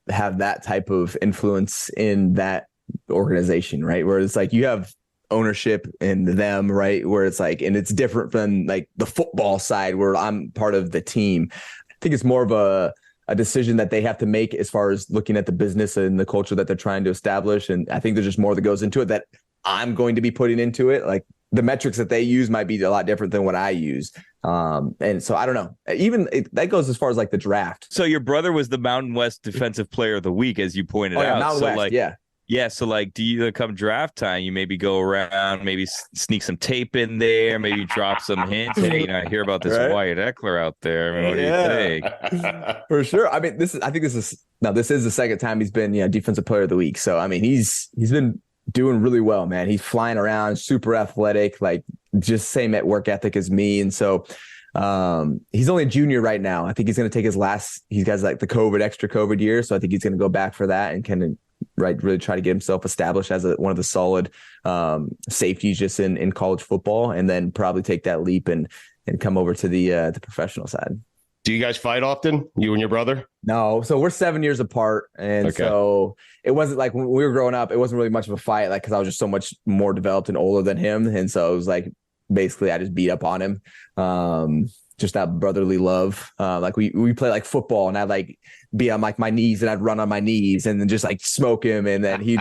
have that type of influence in that organization, right? Where it's like you have ownership in them, right? Where it's like, and it's different from like the football side where I'm part of the team. I think it's more of a decision that they have to make as far as looking at the business and the culture that they're trying to establish. And I think there's just more that goes into it that I'm going to be putting into it. Like the metrics that they use might be a lot different than what I use. And so I don't know. That goes as far as like the draft. So your brother was the Mountain West Defensive Player of the Week, as you pointed out. Mountain so West, like, yeah. Yeah, so like, do you come draft time, you maybe go around, maybe sneak some tape in there, maybe drop some hints? Hey, I hear about this Wyatt Ekeler out there. I mean, what do you think? For sure. I mean, this is the second time he's been Defensive Player of the Week. So I mean, he's been doing really well, man. He's flying around, super athletic, like just same at work ethic as me, and so. He's only a junior right now. I think he's going to take he has like the extra COVID year. So I think he's going to go back for that and kind of really try to get himself established as one of the solid safeties just in college football, and then probably take that leap and come over to the professional side. Do you guys fight often, you and your brother? No. So we're 7 years apart. And so it wasn't like when we were growing up, it wasn't really much of a fight, like, cause I was just so much more developed and older than him. And so it was like, basically I just beat up on him. Just that brotherly love. Like we play like football, and I'd like be on like my knees, and I'd run on my knees and then just like smoke him. And then he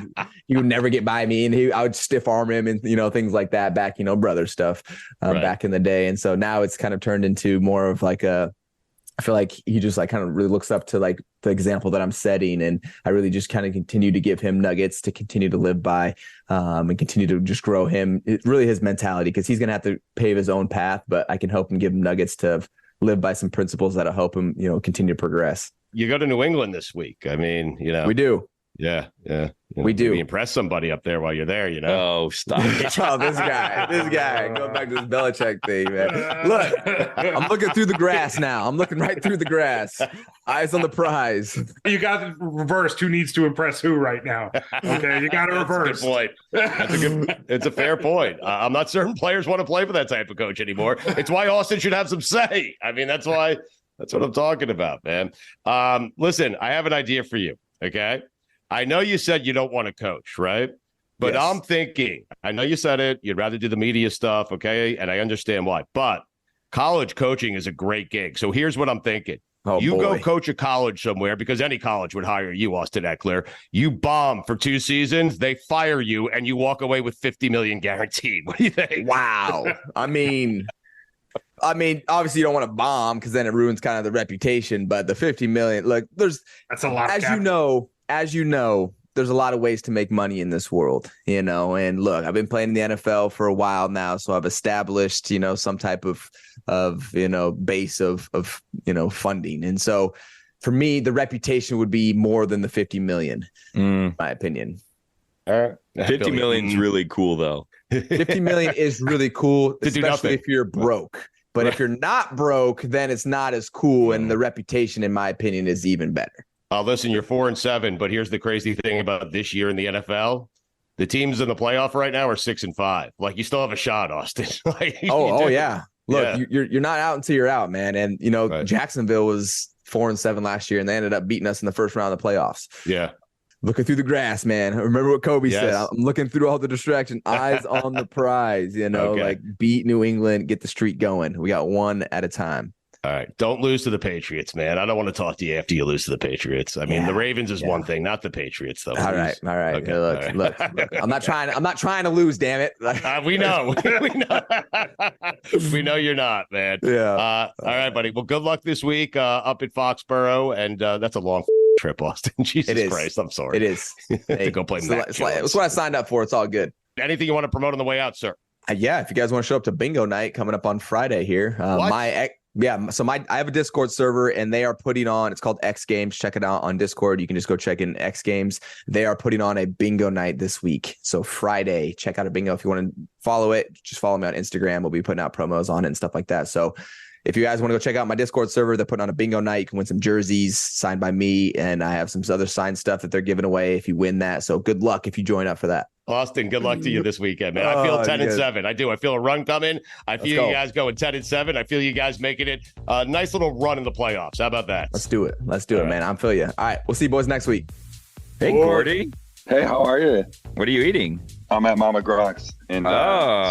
would never get by me, and I would stiff arm him and, things like that back, brother stuff back in the day. And so now it's kind of turned into more of like I feel like he just like kind of really looks up to like the example that I'm setting, and I really just kind of continue to give him nuggets to continue to live by, and continue to just grow him. It's really his mentality, because he's going to have to pave his own path, but I can help him, give him nuggets to live by some principles that'll help him, continue to progress. You go to New England this week. I mean, we do. Yeah. We do. Maybe impress somebody up there while you're there, Oh, stop. Oh, this guy. Going back to this Belichick thing, man. Look, I'm looking through the grass now. I'm looking right through the grass. Eyes on the prize. You got it reversed. Who needs to impress who right now? Okay, you got it reversed. That's a good point. It's a fair point. I'm not certain players want to play for that type of coach anymore. It's why Austin should have some say. I mean, that's what I'm talking about, man. Listen, I have an idea for you, okay? I know you said you don't want to coach, right? But yes. I'm thinking, I know you said it, you'd rather do the media stuff, okay? And I understand why. But college coaching is a great gig. So here's what I'm thinking. Go coach a college somewhere, because any college would hire you, Austin Ekeler. You bomb for 2 seasons, they fire you, and you walk away with $50 million guaranteed. What do you think? Wow. I mean, obviously you don't want to bomb, because then it ruins kind of the reputation. But the $50 million, look, that's a lot. As you know, there's a lot of ways to make money in this world, and look, I've been playing in the NFL for a while now, so I've established, some type of base of funding. And so for me, the reputation would be more than the 50 million, in my opinion. 50 million is really cool, though. 50 million is really cool, especially if you're broke. But if you're not broke, then it's not as cool. And the reputation, in my opinion, is even better. Listen, you're 4-7, but here's the crazy thing about this year in the NFL. The teams in the playoff right now are 6-5. Like, you still have a shot, Austin. Yeah. Look, you're not out until you're out, man. And, Jacksonville was 4-7 last year, and they ended up beating us in the first round of the playoffs. Yeah. Looking through the grass, man. Remember what Kobe said. I'm looking through all the distraction. Eyes on the prize, like beat New England, get the streak going. We got one at a time. All right. Don't lose to the Patriots, man. I don't want to talk to you after you lose to the Patriots. I mean, the Ravens is one thing, not the Patriots, though. All right. Okay. Look. I'm not trying to lose, damn it. We know. We know you're not, man. Yeah. All right, buddy. Well, good luck this week up at Foxborough. And that's a long trip, Austin. Jesus Christ. I'm sorry. It is. To go play That's what I signed up for. It's all good. Anything you want to promote on the way out, sir? Yeah. If you guys want to show up to bingo night coming up on Friday here, so I have a Discord server, and they are putting on, it's called X Games. Check it out on Discord. You can just go check in X Games. They are putting on a bingo night this week. So Friday, check out a bingo. If you want to follow it, just follow me on Instagram. We'll be putting out promos on it and stuff like that. So if you guys want to go check out my Discord server, they're putting on a bingo night. You can win some jerseys signed by me, and I have some other signed stuff that they're giving away if you win that. So good luck if you join up for that. Austin, good luck to you this weekend, man. I feel 10-7. I do. I feel a run coming. I feel you guys going 10-7. I feel you guys making it a nice little run in the playoffs. How about that? Let's do it, man. I'm feel you. All right, we'll see you boys next week. Hey, Gordie. Hey, how are you? What are you eating? I'm at Mama Grok's, and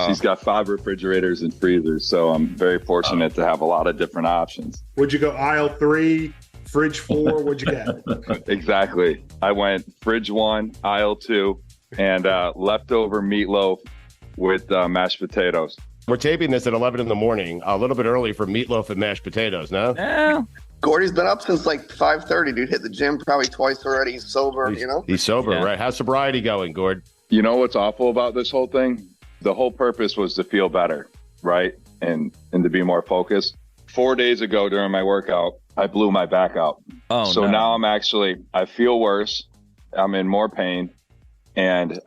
she's got 5 refrigerators and freezers, so I'm very fortunate to have a lot of different options. Would you go aisle 3, Fridge 4, what'd you get? Exactly. I went fridge 1, aisle 2, and leftover meatloaf with mashed potatoes. We're taping this at 11 in the morning, a little bit early for meatloaf and mashed potatoes, no? Yeah. Gordie's been up since like 5:30, dude. Hit the gym probably twice already. He's sober, He's sober, right? How's sobriety going, Gord? You know what's awful about this whole thing? The whole purpose was to feel better, right? And to be more focused. 4 days ago during my workout, I blew my back out. So now I feel worse. I'm in more pain. And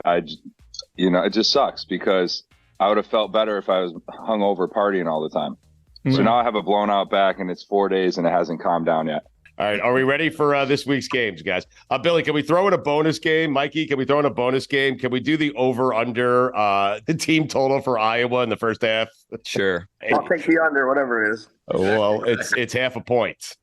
it just sucks because I would have felt better if I was hungover partying all the time. Mm-hmm. So now I have a blown out back and it's 4 days and it hasn't calmed down yet. All right. Are we ready for this week's games, guys? Billy, can we throw in a bonus game? Mikey, can we throw in a bonus game? Can we do the over-under the team total for Iowa in the first half? Sure. I'll take the under, whatever it is. Well, it's half a point.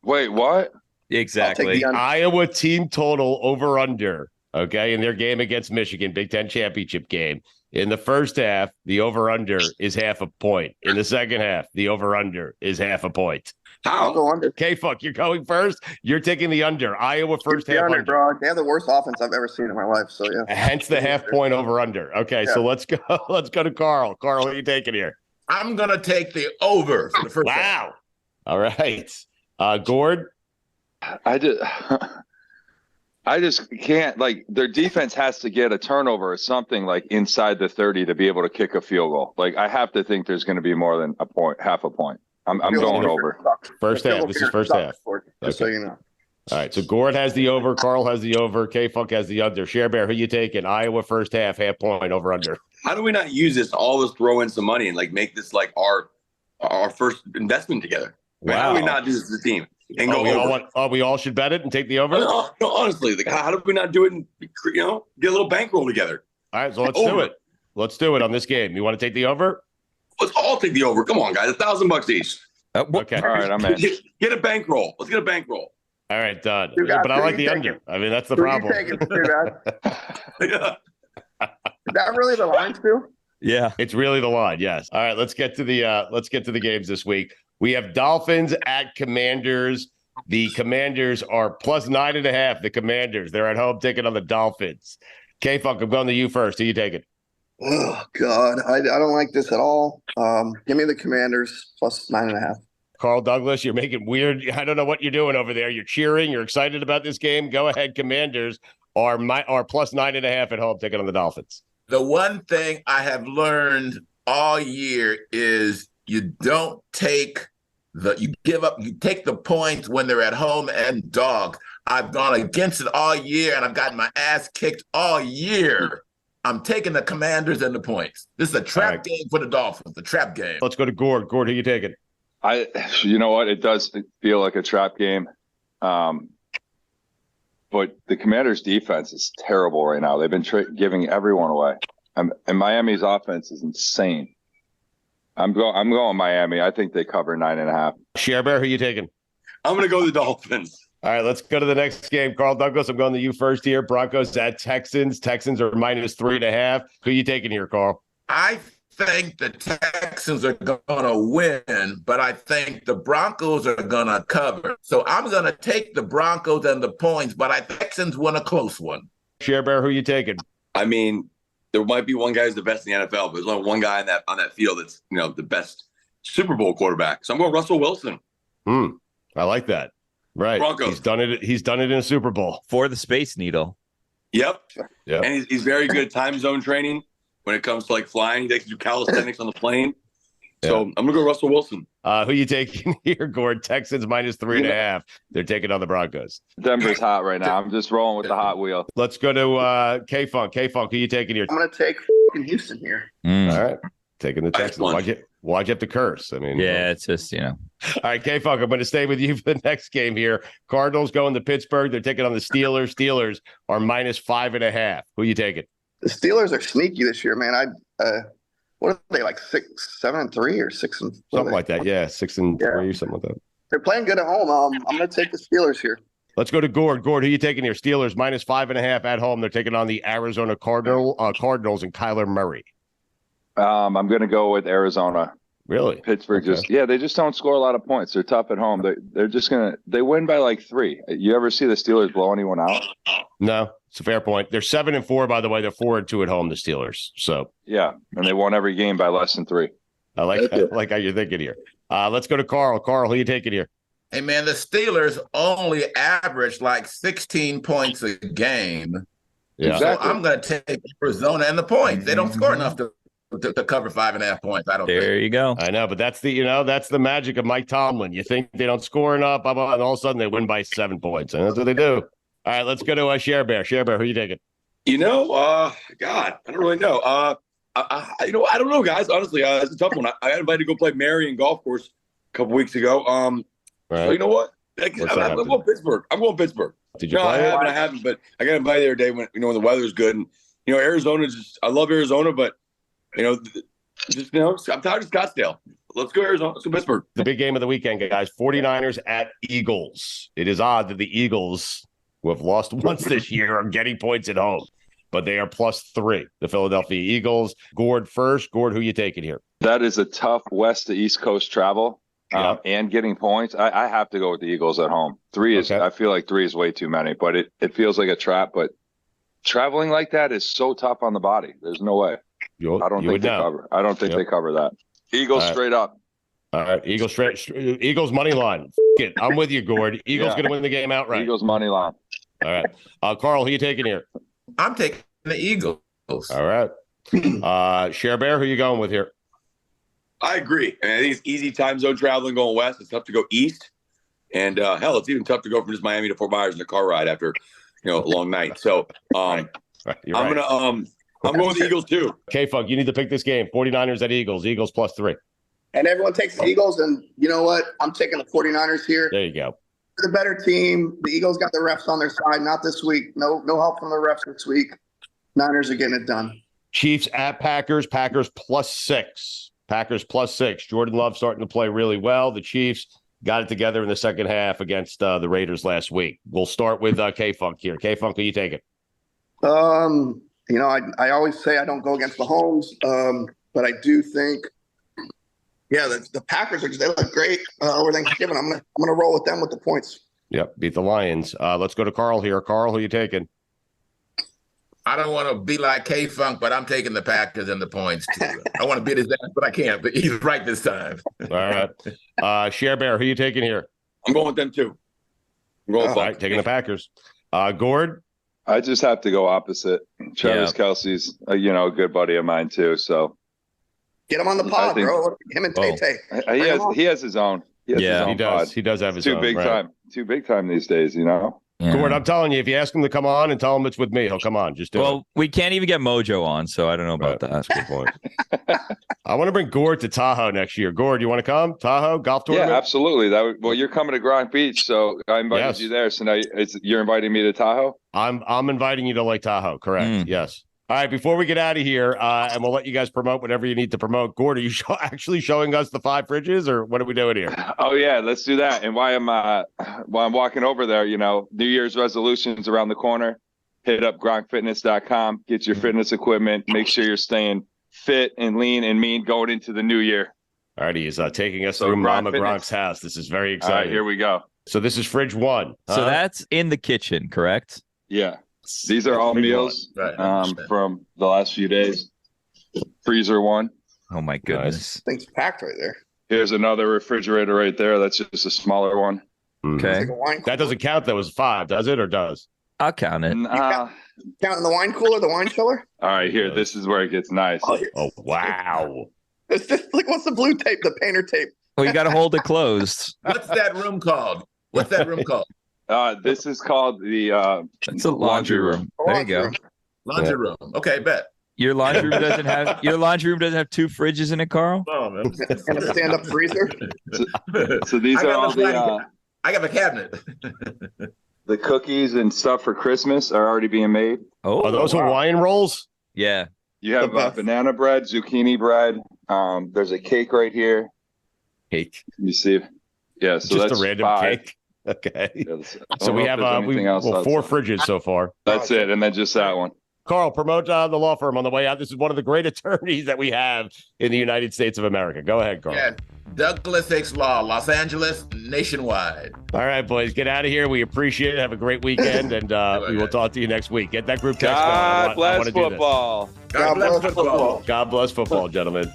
Wait, what? Exactly. Iowa team total over-under, okay, in their game against Michigan, Big Ten championship game. In the first half, the over-under is half a point. In the second half, the over-under is half a point. I'll go under. K-Funk, you're going first. You're taking the under. Iowa first half under. Bro. They have the worst offense I've ever seen in my life. So yeah. Hence the half point over under. Okay, so let's go. Let's go to Carl. Carl, what are you taking here? I'm gonna take the over for the first half. All right. Gord? I just can't, like, their defense has to get a turnover or something like inside the 30 to be able to kick a field goal. Like, I have to think there's going to be more than a point, half a point. I'm going over. First half. This is first half. Just so you know. All right. So Gord has the over. Carl has the over. K-Funk has the under. Share Bear, who you taking? Iowa first half point over under. How do we not use this to always throw in some money and like make this like our first investment together? Wow. How do we not do this as a team? And go over? We all should bet it and take the over? No, honestly, like, how do we not do it and get a little bankroll together? All right, so let's do it. Let's do it on this game. You want to take the over? Let's all take the over. Come on, guys. $1,000 each. Okay. All right, I'm in. Get a bankroll. Let's get a bankroll. All right, done. But I like the under. I mean, that's the problem. Is that really the line, Stu? Yeah, it's really the line. Yes. All right, let's get to the games this week. We have Dolphins at Commanders. The Commanders are plus 9.5. The Commanders, they're at home taking on the Dolphins. K-Funk, I'm going to you first. Who you taking? Oh God, I don't like this at all. Give me the Commanders plus 9.5. Carl Douglas, you're making weird. I don't know what you're doing over there. You're cheering. You're excited about this game. Go ahead. Commanders are plus 9.5 at home taking on the Dolphins. The one thing I have learned all year is you don't take you take the points when they're at home and dogs. I've gone against it all year and I've gotten my ass kicked all year. I'm taking the Commanders and the points. This is a trap game for the Dolphins, the trap game. Let's go to Gord. Gord, who you taking? You know what? It does feel like a trap game. But the Commanders' defense is terrible right now. They've been giving everyone away. And Miami's offense is insane. I'm going Miami. I think they cover 9.5. Share Bear, who you taking? I'm going to go the Dolphins. All right, let's go to the next game. Carl Douglas, I'm going to you first here. Broncos at Texans. Texans are minus 3.5. Who you taking here, Carl? I think the Texans are going to win, but I think the Broncos are going to cover. So I'm going to take the Broncos and the points, but I think Texans win a close one. Share Bear, who you taking? I mean, there might be one guy who's the best in the NFL, but there's only one guy on that field that's the best Super Bowl quarterback. So I'm going Russell Wilson. I like that. Right. Broncos. He's done it in a Super Bowl. For the Space Needle. Yep. And he's very good at time zone training when it comes to like flying. He takes do calisthenics on the plane. So I'm gonna go Russell Wilson. Who you taking here, Gord? Texans minus 3.5. They're taking on the Broncos. Denver's hot right now. I'm just rolling with the hot wheel. Let's go to K-Funk. K-Funk, who you taking here? I'm gonna take Houston here. All right. Taking the Texans. Why'd you have to curse? I mean, it's just, All right, K-Funk, I'm going to stay with you for the next game here. Cardinals going to Pittsburgh. They're taking on the Steelers. Steelers are minus 5.5. Who you taking? The Steelers are sneaky this year, man. What are they, like 6-7-3 or 6 and something like that? Yeah, 6-3, something like that. They're playing good at home. I'm going to take the Steelers here. Let's go to Gord. Gord, who you taking here? Steelers minus 5.5 at home. They're taking on the Arizona Cardinals and Kyler Murray. I'm going to go with Arizona. Really? Pittsburgh they just don't score a lot of points. They're tough at home. They're just they win by like 3. You ever see the Steelers blow anyone out? No, it's a fair point. They're 7-4, by the way. They're 4-2 at home, the Steelers. So yeah, and they won every game by less than 3. I like how you're thinking here. Let's go to Carl. Carl, who you taking here? Hey, man, the Steelers only average like 16 points a game. Yeah. So I'm going to take Arizona and the points. They don't score enough to cover 5.5 points. I don't think. There you go. I know, but that's the magic of Mike Tomlin. You think they don't score enough, and all of a sudden they win by 7 points. And that's what they do. All right, let's go to Share Bear. Share Bear, who you taking? God, I don't really know. I don't know, guys. Honestly, it's a tough one. I got invited to go play Marion Golf Course a couple weeks ago. Right. So you know what? I'm going Pittsburgh. Did you play? I haven't, but I got invited the other day when when the weather's good. And Arizona I love Arizona, but I'm tired of Scottsdale. Let's go Arizona. Let's go Pittsburgh. The big game of the weekend, guys. 49ers at Eagles. It is odd that the Eagles, who have lost once this year, are getting points at home, but they are +3. The Philadelphia Eagles. Gord first. Gord, who you taking here? That is a tough West to East Coast travel. And getting points, I have to go with the Eagles at home. 3 is, I feel like 3 is way too many, but it feels like a trap. But traveling like that is so tough on the body. There's no way. I don't think they cover. I don't think they cover that. Eagles straight up. All right, Eagles Eagles money line. F it. I'm with you, Gord. Eagles going to win the game outright. Eagles money line. All right, Carl, who you taking here? I'm taking the Eagles. All right, Share Bear, who you going with here? I agree. And I think it's easy time zone traveling going west. It's tough to go east. And hell, it's even tough to go from just Miami to Fort Myers in a car ride after, a long night. So I'm going with the Eagles too. K-Funk, you need to pick this game. 49ers at Eagles. Eagles +3. And everyone takes the Eagles. And you know what? I'm taking the 49ers here. There you go. They're the better team. The Eagles got the refs on their side. Not this week. No help from the refs this week. Niners are getting it done. Chiefs at Packers. Packers +6. Packers +6. Jordan Love starting to play really well. The Chiefs got it together in the second half against the Raiders last week. We'll start with K-Funk here. K-Funk, who you taking? I always say I don't go against the homes, but I do think, the Packers they look great over Thanksgiving. I'm gonna roll with them with the points. Yep, beat the Lions. Let's go to Carl here. Carl, who you taking? I don't want to be like K-Funk, but I'm taking the Packers and the points too. I want to beat his ass, but I can't. But he's right this time. All right. Share Bear, who you taking here? I'm going with them too. I'm going with all right, taking the Packers. Gord? I just have to go opposite. Travis Kelce's, a good buddy of mine too. So get him on the pod, bro. Him and Tay-Tay. He has his own. He does. Pod. He does have his own. Too big time these days, Yeah. Gord, I'm telling you, if you ask him to come on and tell him it's with me, he'll come on. Just do it. We can't even get Mojo on, so I don't know about that. That's a good point. I want to bring Gord to Tahoe next year. Gord, you want to come? Tahoe golf tournament? Yeah, absolutely. You're coming to Gronk Beach, so I invited you there. So now you're inviting me to Tahoe? I'm inviting you to Lake Tahoe. Correct. Yes. All right, before we get out of here, and we'll let you guys promote whatever you need to promote. Gord, are you actually showing us the 5 fridges, or what are we doing here? Oh, yeah, let's do that. And while I'm walking over there, New Year's resolutions around the corner. Hit up gronkfitness.com, get your fitness equipment, make sure you're staying fit and lean and mean going into the new year. All right, he's taking us through Mama Gronk's house. This is very exciting. All right, here we go. So this is fridge 1. So that's in the kitchen, correct? Yeah. These are all meals from the last few days. Freezer 1. Oh, my goodness. Thing's packed right there. Here's another refrigerator right there. That's just a smaller one. Okay. That doesn't count. That was 5, does it, or does? I'll count it. Counting the wine cooler, the wine chiller? All right, here. This is where it gets nice. Oh, wow. It's just what's the blue tape, the painter tape? Well, you got to hold it closed. What's that room called? This is called the it's a laundry room. There you go. Laundry room. Okay, bet. Your laundry room doesn't have 2 fridges in it, Carl? Oh, man. And a stand-up freezer. So these are all I got a cabinet. The cookies and stuff for Christmas are already being made. Oh, are those Hawaiian rolls? Yeah. You have banana bread, zucchini bread. There's a cake right here. Cake. You see? Yeah. So just that's a random 5. cake. Okay. So we have 4 fridges so far. That's it, and then just that one. Carl, promote the law firm on the way out. This is one of the great attorneys that we have in the United States of America. Go ahead, Carl. Yeah, Douglas Hicks Law, Los Angeles, nationwide. All right, boys, get out of here. We appreciate it. Have a great weekend, and we will talk to you next week. Get that group text going. God bless football. God bless football. God bless football, gentlemen.